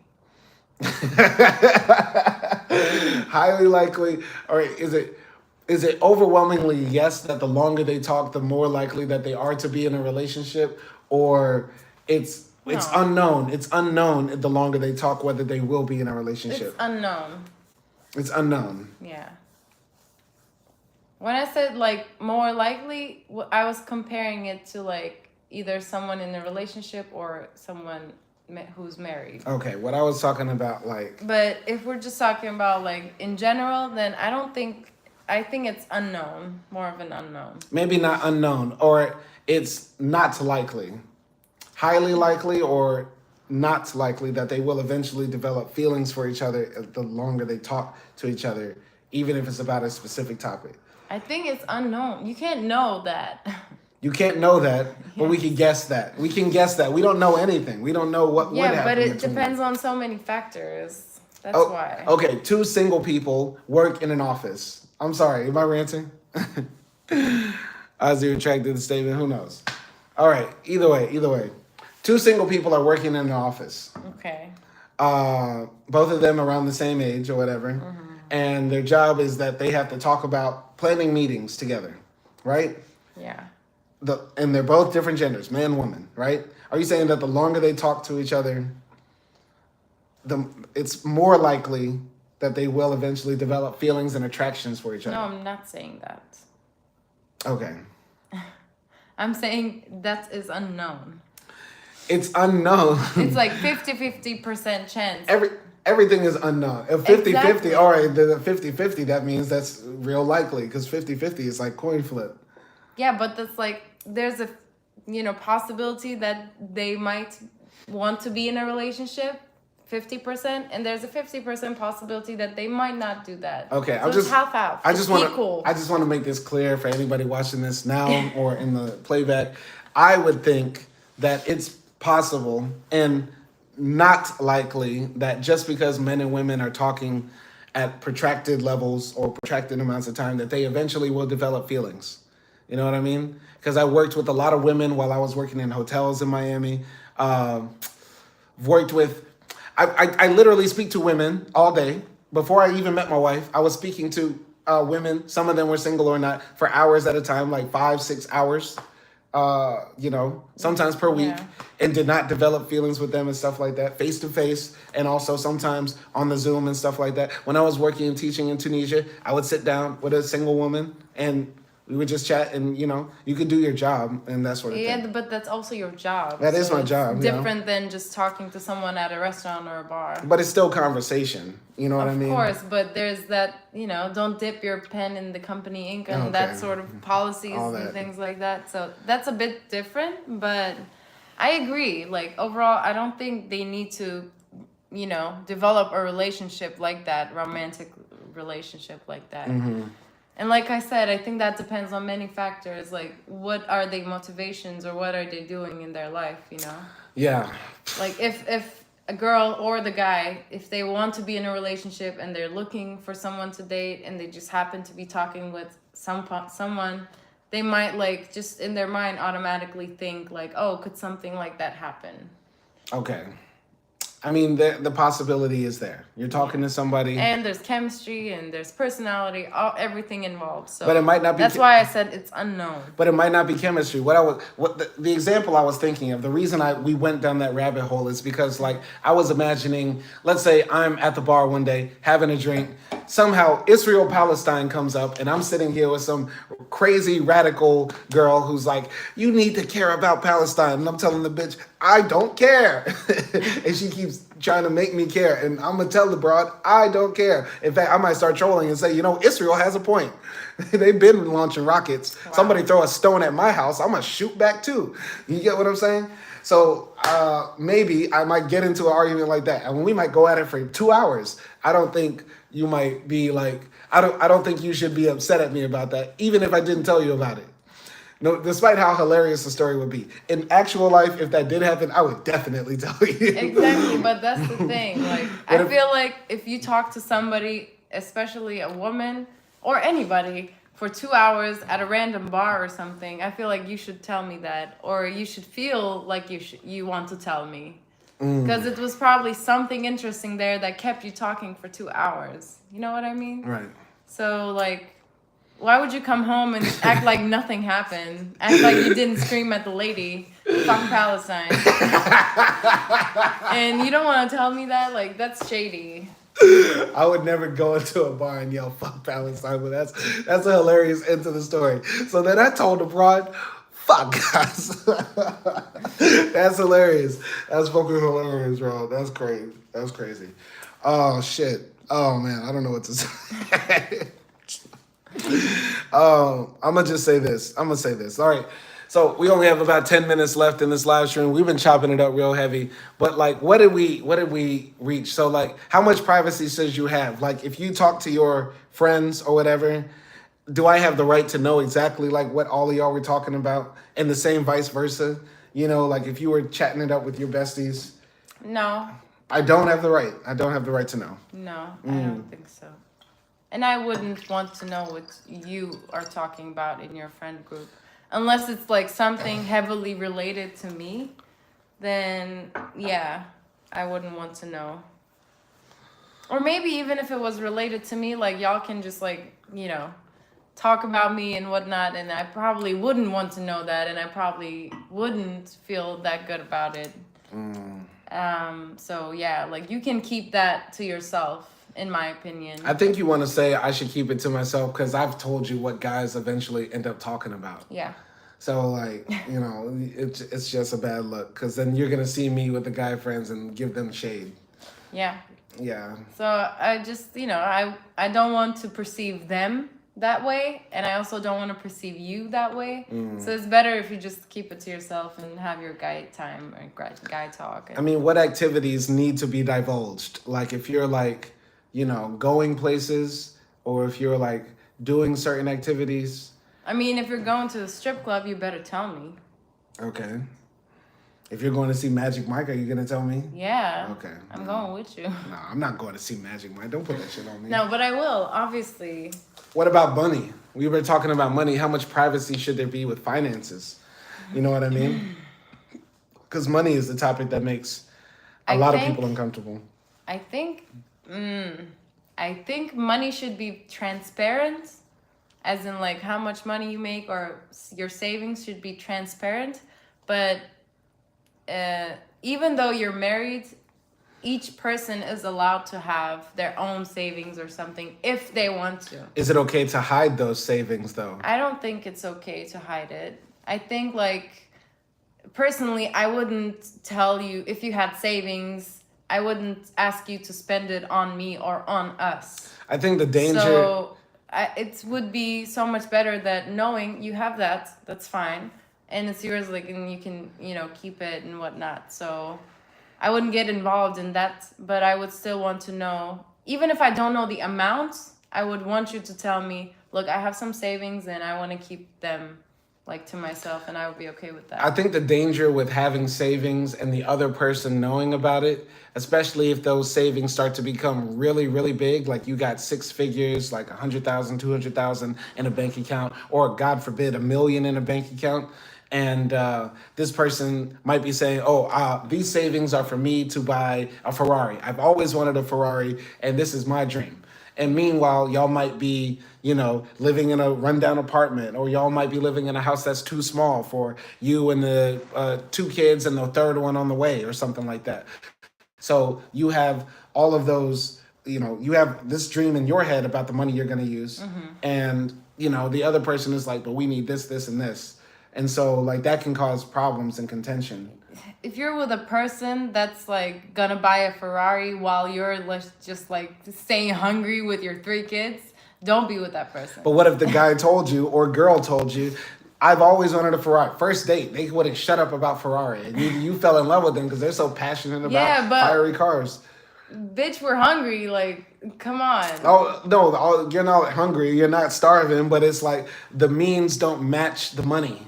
Highly likely, or is it overwhelmingly yes that the longer they talk, the more likely that they are to be in a relationship, or it's No, unknown. It's unknown the longer they talk whether they will be in a it's relationship. unknown. It's unknown. Yeah. When I said like more likely, I was comparing it to like either someone in a relationship or someone who's married. Okay, what I was talking about, like, But if we're just talking about like in general, then I don't think. I think it's unknown, more of an unknown. maybe not unknown, or it's not likely, highly likely, or not likely that they will eventually develop feelings for each other the longer they talk to each other, even if it's about a specific topic. I think it's unknown. You can't know that. You can't know that, but we Yes. can guess that. We can guess that. We don't know anything. We don't know what would Yeah, happen but it between depends them. on so many factors. That's Oh, why. okay. Two single people work in an office. I'm sorry. Am I ranting? As you retracted the statement, who knows? All right. Either way. Two single people are working in an office. Okay. Both of them around the same age or whatever. And their job is that they have to talk about planning meetings together, right? Yeah. And they're both different genders, man, woman, right? Are you saying that the longer they talk to each other, it's more likely that they will eventually develop feelings and attractions for each No, other? I'm not saying that. Okay. I'm saying that is unknown. It's unknown. It's like 50-50% chance. Everything is unknown. If 50-50, Exactly. all right, the 50-50, that means that's real likely because 50-50 is like coin flip. Yeah, but that's like there's a possibility that they might want to be in a relationship, 50%, and there's a 50% possibility that they might not do that. Okay, so it's half half. I It's just want equal. to I just want to make this clear for anybody watching this now or in the playback. I would think that it's possible and not likely that just because men and women are talking at protracted levels or protracted amounts of time that they eventually will develop feelings. You know what I mean? Because I worked with a lot of women while I was working in hotels in Miami. Worked with, I literally speak to women all day. Before I even met my wife, I was speaking to women. Some of them were single or not for hours at a time, like 5-6 hours. Sometimes per week, Yeah. and did not develop feelings with them and stuff like that, face to face, and also sometimes on the Zoom and stuff like that. When I was working and teaching in Tunisia, I would sit down with a single woman and We would just chat, and you could do your job and that sort of Yeah, thing. but that's also your job. That is so my it's job. different than just talking to someone at a restaurant or a bar. But it's still conversation. You know what I mean? Of course, but there's that, don't dip your pen in the company ink and that sort of policies and things like that. So that's a bit different, but I agree. Like, overall, I don't think they need to, develop a relationship like that, romantic relationship like that. And like I said, I think that depends on many factors. Like, what are their motivations or what are they doing in their life, Yeah. Like, if a girl or the guy, if they want to be in a relationship and they're looking for someone to date and they just happen to be talking with someone, they might, like, just in their mind automatically think, like, oh, could something like that happen? Okay. I mean, the possibility is there. You're talking to somebody, and there's chemistry and there's personality, everything involved. So, but it might not be. That's why I said it's unknown. But it might not be chemistry. The example I was thinking of, the reason we went down that rabbit hole is because, like, I was imagining, let's say I'm at the bar one day having a drink. Somehow Israel Palestine comes up, and I'm sitting here with some crazy radical girl who's like, "You need to care about Palestine," and I'm telling the bitch, "I don't care," and she keeps trying to make me care, and I'm gonna tell the broad, "I don't care." In fact, I might start trolling and say, Israel has a point. They've been launching rockets. Wow. Somebody throw a stone at my house, I'm gonna shoot back too. You get what I'm saying? So maybe I might get into an argument like that, and we might go at it for 2 hours. I don't think you might be like, I don't think you should be upset at me about that, even if I didn't tell you about it. No, despite how hilarious the story would be. In actual life, if that did happen, I would definitely tell you. Exactly, but that's the thing. Like, I feel like if you talk to somebody, especially a woman or anybody, for 2 hours at a random bar or something, I feel like you should tell me that, or you should feel like you want to tell me. Because it was probably something interesting there that kept you talking for 2 hours. You know what I mean? Right. So, like, why would you come home and act like nothing happened? Act like you didn't scream at the lady, fuck Palestine. And you don't want to tell me that? Like, that's shady. I would never go into a bar and yell fuck Palestine, but that's a hilarious end to the story. So then I told the broad, fuck guys. That's hilarious. That's fucking hilarious, bro. That's crazy. That's crazy. Oh shit. Oh man, I don't know what to say. I'm gonna just say this. I'm gonna say this. All right. So we only have about 10 minutes left in this live stream. We've been chopping it up real heavy. But like, what did we reach? So like, how much privacy should you have? Like, if you talk to your friends or whatever, do I have the right to know exactly like what all of y'all were talking about? And the same vice versa? Like if you were chatting it up with your besties? No. I don't have the right. I don't have the right to know. No, I don't think so. And I wouldn't want to know what you are talking about in your friend group. Unless it's like something heavily related to me, then yeah, I wouldn't want to know. Or maybe even if it was related to me, like y'all can just like, talk about me and whatnot, and I probably wouldn't want to know that, and I probably wouldn't feel that good about it. So yeah, like you can keep that to yourself, in my opinion. I think you want to say I should keep it to myself because I've told you what guys eventually end up talking about. Yeah. So like, it's just a bad look because then you're going to see me with the guy friends and give them shade. Yeah. Yeah. So I just, I don't want to perceive them that way, and I also don't want to perceive you that way. So it's better if you just keep it to yourself and have your guy time or guy talk. I mean, what activities need to be divulged? Like if you're like, going places, or if you're like doing certain activities. I mean, if you're going to the strip club, you better tell me. Okay. If you're going to see Magic Mike, are you going to tell me? Yeah. Okay. I'm going with you. No, I'm not going to see Magic Mike. Don't put that shit on me. No, but I will, obviously. What about money? We were talking about money. How much privacy should there be with finances? You know what I mean? Because money is the topic that makes a lot of people uncomfortable. I think money should be transparent, as in like how much money you make or your savings should be transparent. But even though you're married, each person is allowed to have their own savings or something if they want to. Is it okay to hide those savings though? I don't think it's okay to hide it. I think, like, personally, I wouldn't tell you if you had savings, I wouldn't ask you to spend it on me or on us. I think the danger. So it would be so much better that knowing you have that, that's fine, and it's yours, like, and you can, keep it and whatnot. So I wouldn't get involved in that, but I would still want to know, even if I don't know the amount, I would want you to tell me, look, I have some savings and I want to keep them, like, to myself, and I would be okay with that. I think the danger with having savings and the other person knowing about it, especially if those savings start to become really, really big, like you got six figures, like 100,000, 200,000 in a bank account, or God forbid, $1 million in a bank account. And this person might be saying, these savings are for me to buy a Ferrari. I've always wanted a Ferrari, and this is my dream. And meanwhile, y'all might be, living in a rundown apartment, or y'all might be living in a house that's too small for you and the 2 kids and the third one on the way, or something like that. So you have all of those, you have this dream in your head about the money you're going to use. Mm-hmm. And, the other person is like, but we need this, this, and this. And so, like, that can cause problems and contention. If you're with a person that's, like, gonna buy a Ferrari while you're just, like, staying hungry with your 3 kids, don't be with that person. But what if the guy told you, or girl told you, I've always wanted a Ferrari. First date, they wouldn't shut up about Ferrari. And you fell in love with them because they're so passionate about fiery cars. Bitch, we're hungry. Like, come on. Oh, no, you're not hungry. You're not starving. But it's like the means don't match the money.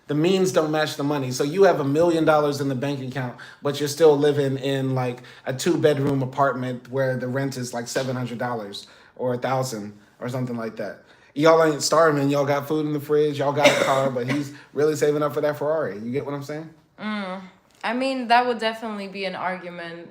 The means don't match the money. So you have $1 million in the bank account, but you're still living in like a 2-bedroom apartment where the rent is like $700 or $1,000 or something like that. Y'all ain't starving. Y'all got food in the fridge. Y'all got a car, but he's really saving up for that Ferrari. You get what I'm saying? I mean, that would definitely be an argument,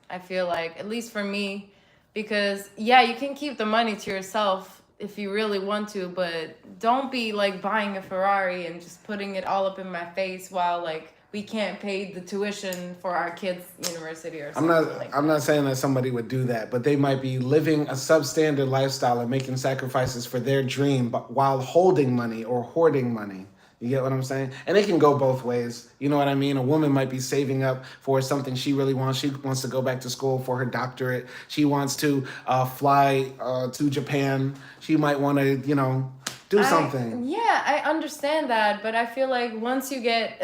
I feel like, at least for me, because, yeah, you can keep the money to yourself if you really want to, but don't be like buying a Ferrari and just putting it all up in my face while, like, we can't pay the tuition for our kids' university or something. I'm not saying that somebody would do that, but they might be living a substandard lifestyle and making sacrifices for their dream, but while holding money or hoarding money. You get what I'm saying? And it can go both ways. You know what I mean? A woman might be saving up for something she really wants. She wants to go back to school for her doctorate. She wants to fly to Japan. She might want to, do something. Yeah, I understand that. But I feel like once you get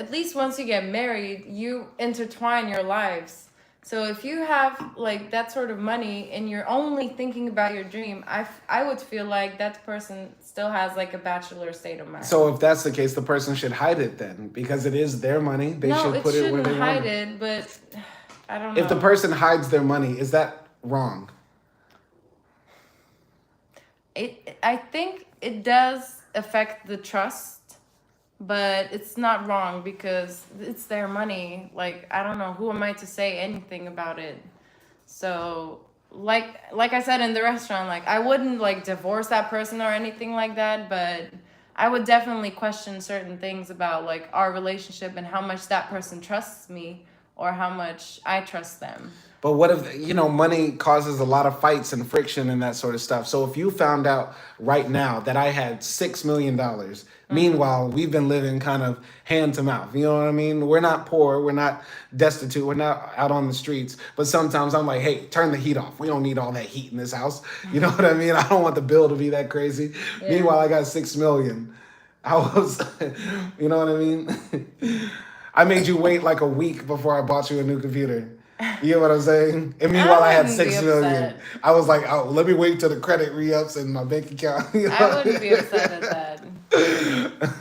married, you intertwine your lives. So if you have like that sort of money and you're only thinking about your dream, I would feel like that person still has like a bachelor state of mind. So if that's the case, the person should hide it then, because it is their money. They should put it where they want it. No, it shouldn't hide it, but I don't know. If the person hides their money, is that wrong? I think it does affect the trust. But it's not wrong because it's their money. Like, I don't know, who am I to say anything about it? So, like I said in the restaurant, like, I wouldn't like divorce that person or anything like that, but I would definitely question certain things about like our relationship and how much that person trusts me or how much I trust them. But what if, money causes a lot of fights and friction and that sort of stuff. So if you found out right now that I had $6 million, meanwhile, we've been living kind of hand to mouth. You know what I mean? We're not poor. We're not destitute. We're not out on the streets. But sometimes I'm like, hey, turn the heat off. We don't need all that heat in this house. You know what I mean? I don't want the bill to be that crazy. Yeah. Meanwhile, I got $6 million. You know what I mean? I made you wait like a week before I bought you a new computer. You know what I'm saying? And meanwhile, I had $6 million. I was like, let me wait till the credit re-ups in my bank account. I wouldn't be upset at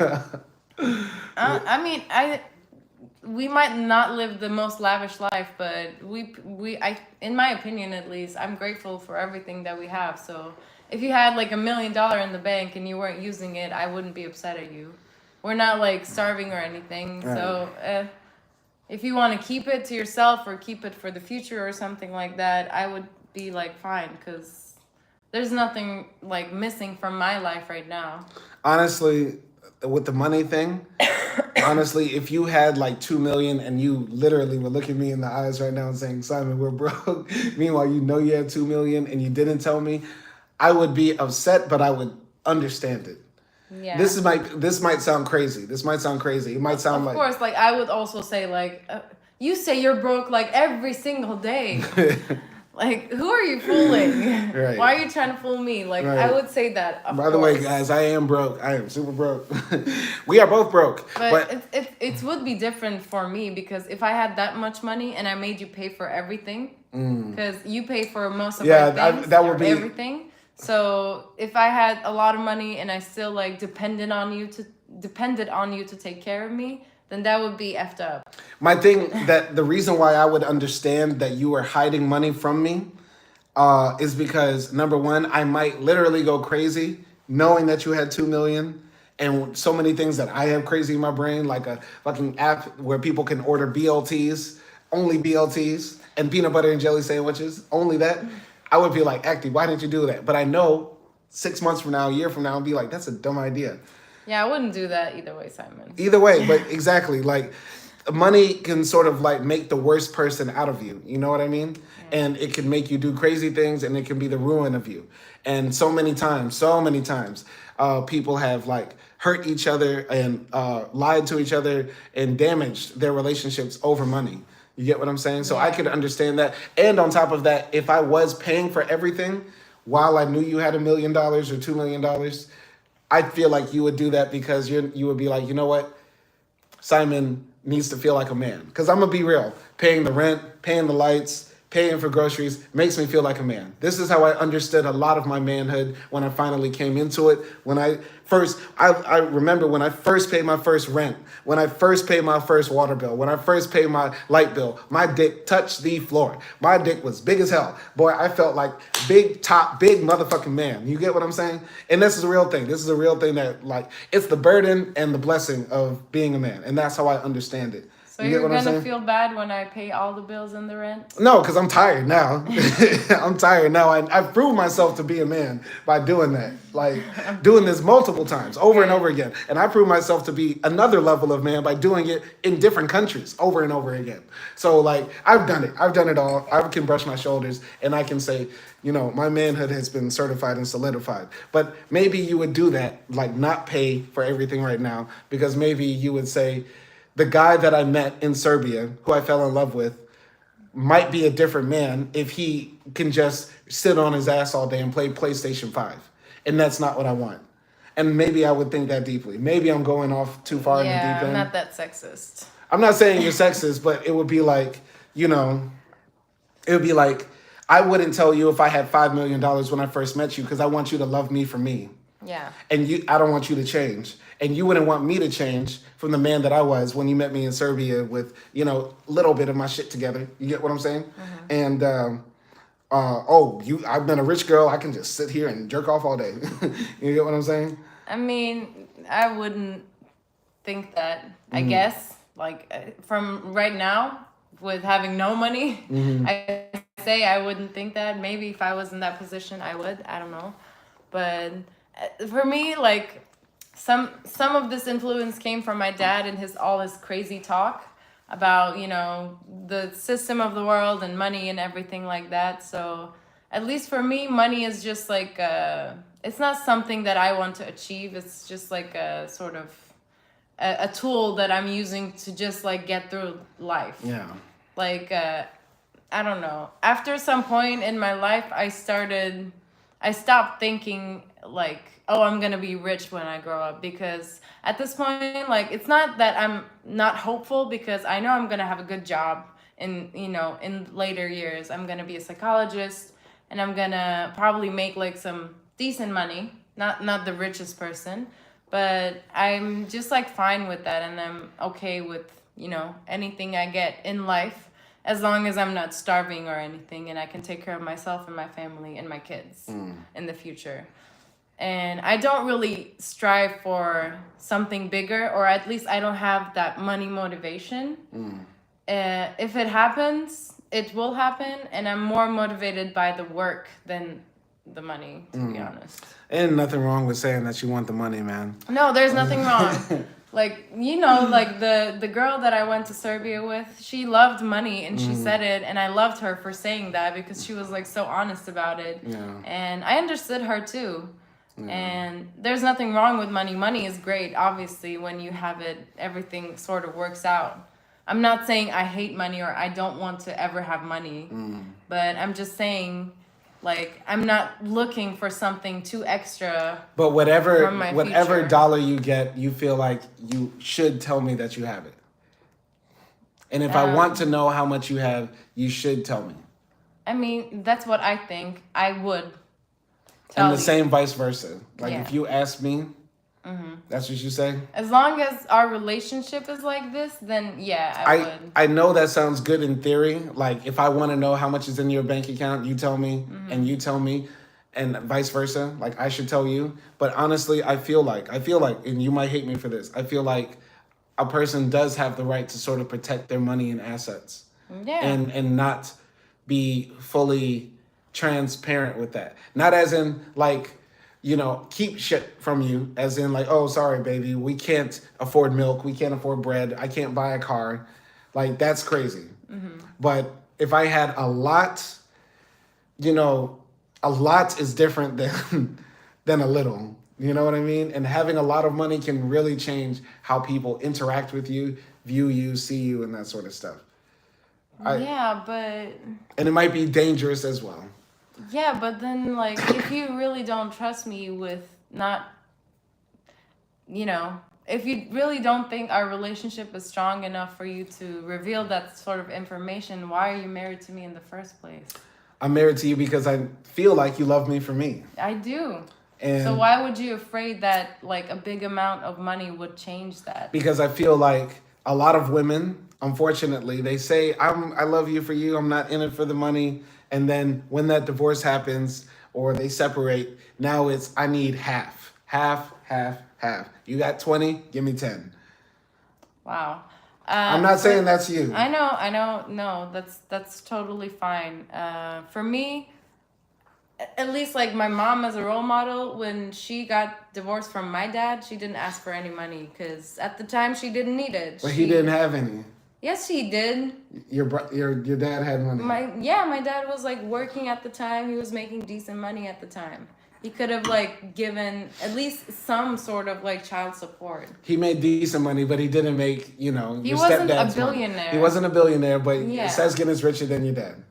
that. I mean, we might not live the most lavish life, but in my opinion at least, I'm grateful for everything that we have. So if you had like $1 million in the bank and you weren't using it, I wouldn't be upset at you. We're not like starving or anything. Right. So if you want to keep it to yourself or keep it for the future or something like that, I would be like, fine, because there's nothing like missing from my life right now. Honestly, with the money thing, honestly, if you had like 2 million and you literally were looking me in the eyes right now and saying, Simon, we're broke. Meanwhile, you know you had 2 million and you didn't tell me, I would be upset, but I would understand it. Yeah. This might sound crazy. This might sound crazy. It might sound Of course, like I would also say like you say you're broke like every single day. Like, who are you fooling? Right. Why are you trying to fool me? Like, Right. I would say that. By the way, guys, I am broke. I am super broke. We are both broke. But it would be different for me because if I had that much money and I made you pay for everything, because you pay for most of our things, that would be everything. So if I had a lot of money and I still like depended on you to take care of me, then that would be effed up. My thing that the reason why I would understand that you were hiding money from me is because number one, I might literally go crazy knowing that you had 2 million and so many things that I have crazy in my brain, like a fucking app where people can order BLTs, only BLTs, and peanut butter and jelly sandwiches, only that. I would be like, AKDI, why didn't you do that? But I know 6 months from now, a year from now, I'll be like, that's a dumb idea. Yeah, I wouldn't do that either way, Simon. Either way, but exactly, like money can sort of like make the worst person out of you. You know what I mean? Yeah. And it can make you do crazy things, and it can be the ruin of you. And so many times, people have like hurt each other and lied to each other and damaged their relationships over money. You get what I'm saying? So I could understand that. And on top of that, if I was paying for everything while I knew you had $1 million or $2 million, I feel like you would do that because you would be like, you know what? Simon needs to feel like a man. Because I'm going to be real. Paying the rent, paying the lights, paying for groceries makes me feel like a man. This is how I understood a lot of my manhood when I finally came into it. I remember when I first paid my first rent, when I first paid my first water bill, when I first paid my light bill, my dick touched the floor. My dick was big as hell. Boy, I felt like big motherfucking man. You get what I'm saying? And this is a real thing. This is a real thing that like, it's the burden and the blessing of being a man. And that's how I understand it. So you're gonna feel bad when I pay all the bills and the rent? No, because I'm tired now. I'm tired now. I've proved myself to be a man by doing that. Like doing this multiple times, over and over again. And I proved myself to be another level of man by doing it in different countries over and over again. So like I've done it. I've done it all. I can brush my shoulders and I can say, you know, my manhood has been certified and solidified. But maybe you would do that, like not pay for everything right now, because maybe you would say, the guy that I met in Serbia, who I fell in love with, might be a different man if he can just sit on his ass all day and play PlayStation 5. And that's not what I want. And maybe I would think that deeply. Maybe I'm going off too far in the deep end. I'm not that sexist. I'm not saying you're sexist, but it would be like, you know, it would be like, I wouldn't tell you if I had $5 million when I first met you because I want you to love me for me. Yeah. And I don't want you to change. And you wouldn't want me to change from the man that I was when you met me in Serbia with, you know, a little bit of my shit together. You get what I'm saying? Mm-hmm. And, I've been a rich girl. I can just sit here and jerk off all day. You get what I'm saying? I mean, I wouldn't think that, I guess. Like, from right now, with having no money, I say I wouldn't think that. Maybe if I was in that position, I would. I don't know. But for me, like, some of this influence came from my dad and all his crazy talk about, you know, the system of the world and money and everything like that. So at least for me, money is just like it's not something that I want to achieve. It's just like a sort of a tool that I'm using to just like get through life. Yeah. Like I don't know. After some point in my life, I stopped thinking like, oh, I'm gonna be rich when I grow up, because at this point, like, it's not that I'm not hopeful, because I know I'm gonna have a good job in later years. I'm gonna be a psychologist and I'm gonna probably make like some decent money, not the richest person, but I'm just like fine with that, and I'm okay with, you know, anything I get in life, as long as I'm not starving or anything, and I can take care of myself and my family and my kids in the future. And I don't really strive for something bigger, or at least I don't have that money motivation. If it happens, it will happen, and I'm more motivated by the work than the money, to be honest. Ain't nothing wrong with saying that you want the money, man. No, there's nothing wrong. Like, you know, like the girl that I went to Serbia with, she loved money and she said it, and I loved her for saying that because she was like so honest about it. Yeah. And I understood her too. And there's nothing wrong with money. Money is great, obviously, when you have it, everything sort of works out. I'm not saying I hate money or I don't want to ever have money, but I'm just saying, like, I'm not looking for something too extra. But whatever From my whatever future. dollar you get, you feel like you should tell me that you have it. And if I want to know how much you have, you should tell me. I mean, that's what I think. I would tell And the you. same vice versa. Like Yeah. if you ask me, that's what you say. As long as our relationship is like this, then yeah, I would. I know that sounds good in theory. Like if I want to know how much is in your bank account, you tell me and you tell me and vice versa. Like I should tell you. But honestly, I feel like, and you might hate me for this, I feel like a person does have the right to sort of protect their money and assets. Yeah. And not be fully transparent with that. Not as in like, you know, keep shit from you, as in like, oh, sorry, baby, we can't afford milk, we can't afford bread, I can't buy a car. Like, that's crazy. But if I had a lot, you know, a lot is different than a little. You know what I mean? And having a lot of money can really change how people interact with you, view you, see you, and that sort of stuff. Yeah, but And it might be dangerous as well. yeah, but then like if you really don't trust me with not, you know, if you really don't think our relationship is strong enough for you to reveal that sort of information, why are you married to me in the first place? I'm married to you because I feel like you love me for me. I do. And So why would you afraid that like a big amount of money would change that? because I feel like a lot of women, unfortunately, they say, I love you for you, I'm not in it for the money. And then when that divorce happens or they separate, now it's, I need half. You got 20, give me 10. Wow. I'm not saying that's you. I know. No, that's totally fine. For me, at least like my mom as a role model, when she got divorced from my dad, she didn't ask for any money because at the time she didn't need it. But he didn't have any. Yes, he did. Your dad had money. My dad was like working at the time. He was making decent money at the time. He could have like given at least some sort of like child support. He made decent money, but he didn't make, you know, He your wasn't a stepdad's money. billionaire. He wasn't a billionaire, but Yeah. Sezgin is richer than your dad.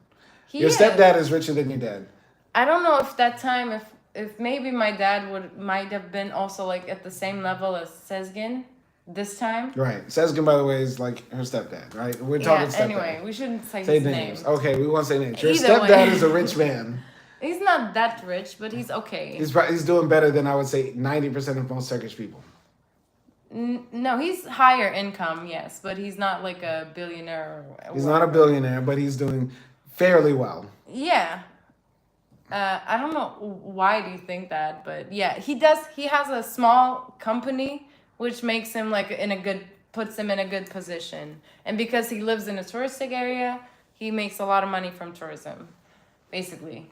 Your Is. stepdad is richer than your dad. I don't know if that time, if maybe my dad might have been also like at the same level as Sezgin this time. Right. Sezgin, by the way, is like her stepdad, right? We're talking stepdad. Anyway, we shouldn't say Say his names. name. Okay, we won't say names. Your Either stepdad way. is a rich man. He's not that rich, but he's okay. He's doing better than I would say 90% of most Turkish people. No, he's higher income, yes, but he's not like a billionaire. Or He's not a billionaire, but he's doing fairly well. Yeah. I don't know why do you think that, but yeah, he does. He has a small company, which makes him like puts him in a good position. And because he lives in a touristic area, he makes a lot of money from tourism, basically.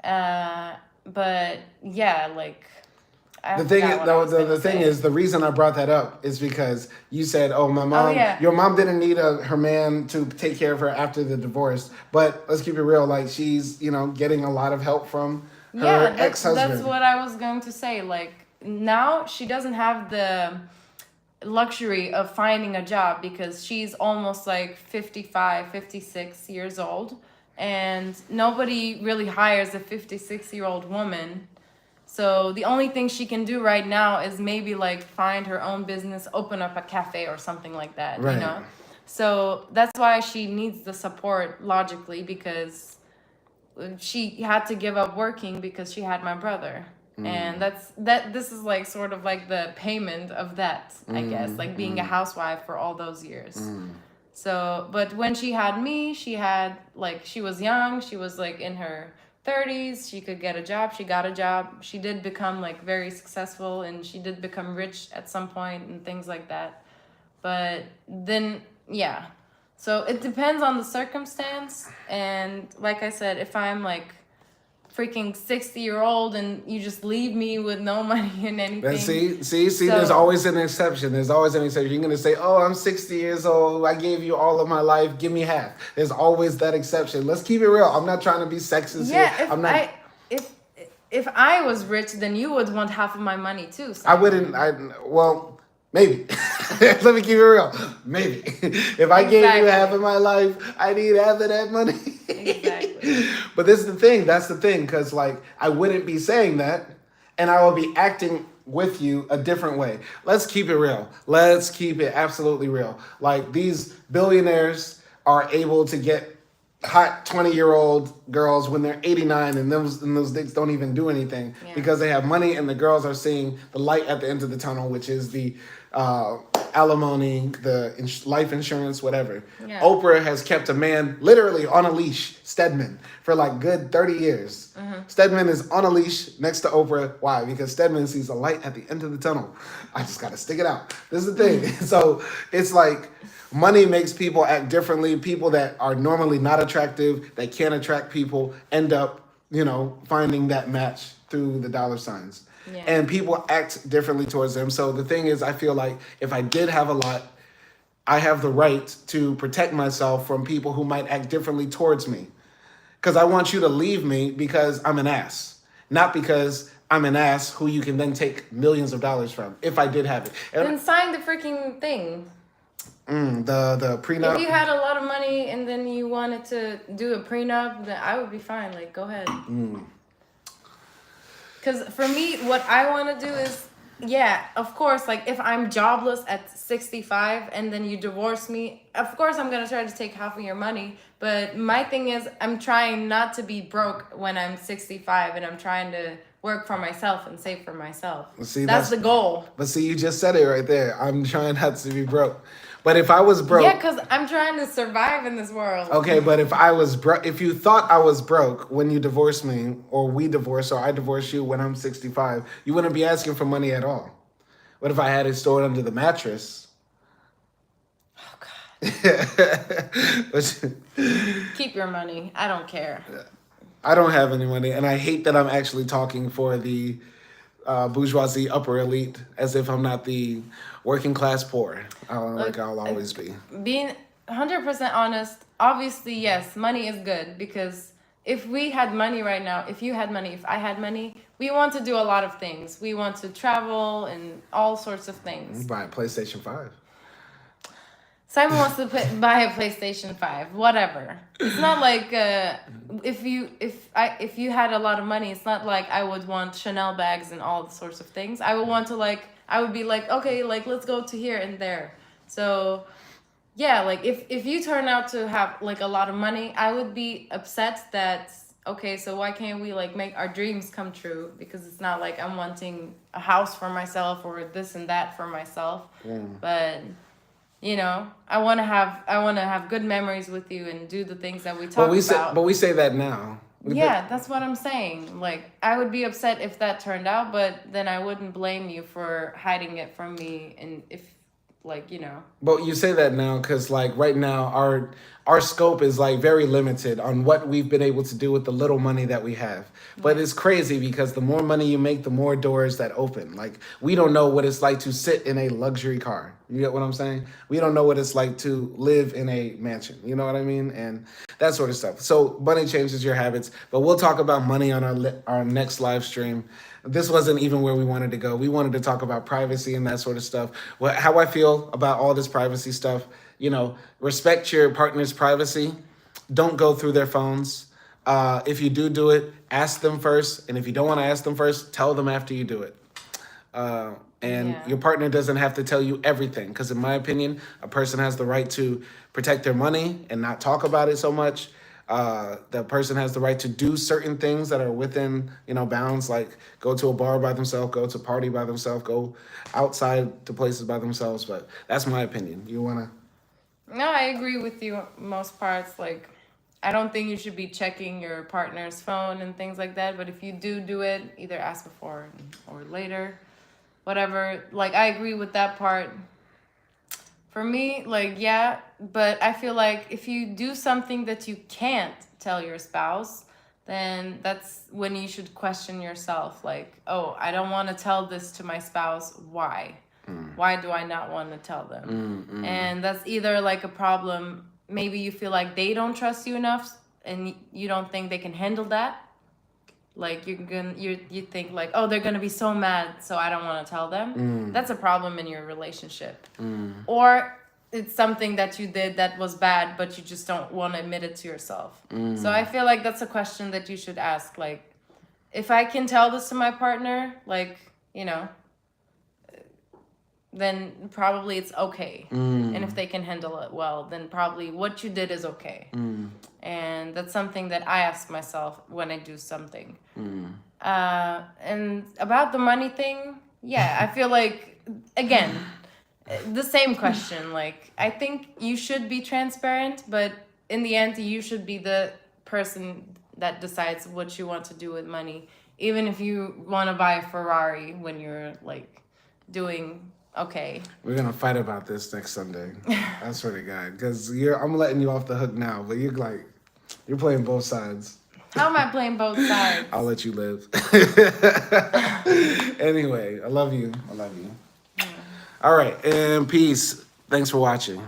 But yeah, like The thing is, the reason I brought that up is because you said, "Oh, my mom, yeah. Your mom didn't need her man to take care of her after the divorce." But let's keep it real, like she's, you know, getting a lot of help from her ex-husband. That's what I was going to say. Like now she doesn't have the luxury of finding a job because she's almost like 55, 56 years old, and nobody really hires a 56-year-old woman. So the only thing she can do right now is maybe like find her own business, open up a cafe or something like that, Right. you know? So that's why she needs the support logically, because she had to give up working because she had my brother. And this is like sort of like the payment of that, I guess, like being a housewife for all those years. So, but when she had me, she was young, she was like in her 30s, she could get a job, she got a job, she did become like very successful, and she did become rich at some point and things like that. But then yeah, so it depends on the circumstance. And like I said, if I'm like freaking 60-year-old and you just leave me with no money and anything. But see, So- there's always an exception. There's always an exception. You're going to say, oh, I'm 60 years old. I gave you all of my life. Give me half. There's always that exception. Let's keep it real. I'm not trying to be sexist Yeah, here. I'm not. if I was rich, then you would want half of my money too. I wouldn't. Well, maybe. Let me keep it real. Maybe. If I gave you Exactly. half of my life, I need half of that money. Exactly. But this is the thing. That's the thing. Because, like, I wouldn't be saying that. And I will be acting with you a different way. Let's keep it real. Let's keep it absolutely real. Like, these billionaires are able to get hot 20-year-old girls when they're 89 and those dicks don't even do anything because they have money and the girls are seeing the light at the end of the tunnel, which is the alimony, the life insurance, whatever. Yeah. Oprah has kept a man literally on a leash, Stedman, for like good 30 years. Stedman is on a leash next to Oprah. Why? Because Stedman sees a light at the end of the tunnel. I just got to stick it out. This is the thing. So it's like money makes people act differently. People that are normally not attractive, that can't attract people, end up, finding that match through the dollar signs. Yeah. And people act differently towards them. So the thing is, I feel like if I did have a lot, I have the right to protect myself from people who might act differently towards me. Because I want you to leave me because I'm an ass. Not because I'm an ass who you can then take millions of dollars from, if I did have it. And Then sign the freaking thing. the prenup. If you had a lot of money and then you wanted to do a prenup, then I would be fine. Like, go ahead. Because for me, what I want to do is, yeah, of course, like if I'm jobless at 65 and then you divorce me, of course I'm going to try to take half of your money. But my thing is, I'm trying not to be broke when I'm 65 and I'm trying to work for myself and save for myself. See, that's the goal. But see, you just said it right there. I'm trying not to be broke. But if I was broke... Yeah, because I'm trying to survive in this world. Okay, but if I was broke... If you thought I was broke when you divorced me, or we divorced, or I divorced you when I'm 65, you wouldn't be asking for money at all. What if I had it stored under the mattress? Oh, God. Keep your money. I don't care. I don't have any money, and I hate that I'm actually talking for the bourgeoisie upper elite as if I'm not the working class poor, like I'll always be. Being 100% honest, obviously, yes, money is good because if we had money right now, if you had money, if I had money, we want to do a lot of things. We want to travel and all sorts of things. Buy a PlayStation 5. Simon wants to buy a PlayStation 5, whatever. It's not like if you had a lot of money, it's not like I would want Chanel bags and all sorts of things. I would want to I would be like, okay, like let's go to here and there. So yeah, like if you turn out to have like a lot of money, I would be upset that okay, so why can't we like make our dreams come true? Because it's not like I'm wanting a house for myself or this and that for myself. But I want to have good memories with you and do the things that we talk about. But we say that now. Yeah, that's what I'm saying. Like, I would be upset if that turned out, but then I wouldn't blame you for hiding it from me. And if, But you say that now because, like, right now, our scope is, like, very limited on what we've been able to do with the little money that we have. But it's crazy because the more money you make, the more doors that open. Like, we don't know what it's like to sit in a luxury car. You get what I'm saying? We don't know what it's like to live in a mansion. You know what I mean? And that sort of stuff. So money changes your habits. But we'll talk about money on our next live stream. This wasn't even where we wanted to go. We wanted to talk about privacy and that sort of stuff. How I feel about all this privacy stuff, respect your partner's privacy. Don't go through their phones. If you do it, ask them first. And if you don't want to ask them first, tell them after you do it. Your partner doesn't have to tell you everything. Because in my opinion, a person has the right to protect their money and not talk about it so much. The person has the right to do certain things that are within, bounds, like go to a bar by themselves, go to a party by themselves, go outside to places by themselves. But that's my opinion. You want to? No, I agree with you most parts. Like, I don't think you should be checking your partner's phone and things like that. But if you do it, either ask before or later, whatever. Like, I agree with that part. For me, like, yeah, but I feel like if you do something that you can't tell your spouse, then that's when you should question yourself, like, oh, I don't want to tell this to my spouse. Why? Why do I not want to tell them? And that's either like a problem. Maybe you feel like they don't trust you enough and you don't think they can handle that. Like you think like, oh, they're gonna be so mad, so I don't want to tell them. That's a problem in your relationship. Or it's something that you did that was bad, but you just don't want to admit it to yourself. So I feel like that's a question that you should ask. Like, if I can tell this to my partner, like, you know, then probably it's okay. And if they can handle it well, then probably what you did is okay. And that's something that I ask myself when I do something. And about the money thing, yeah, I feel like, again, the same question. Like, I think you should be transparent, but in the end, you should be the person that decides what you want to do with money. Even if you want to buy a Ferrari when you're like doing okay. We're gonna fight about this next Sunday. I swear to God, because I'm letting you off the hook now, but you're playing both sides. How am I playing both sides? I'll let you live. Anyway, I love you. I love you. All right, and peace. Thanks for watching.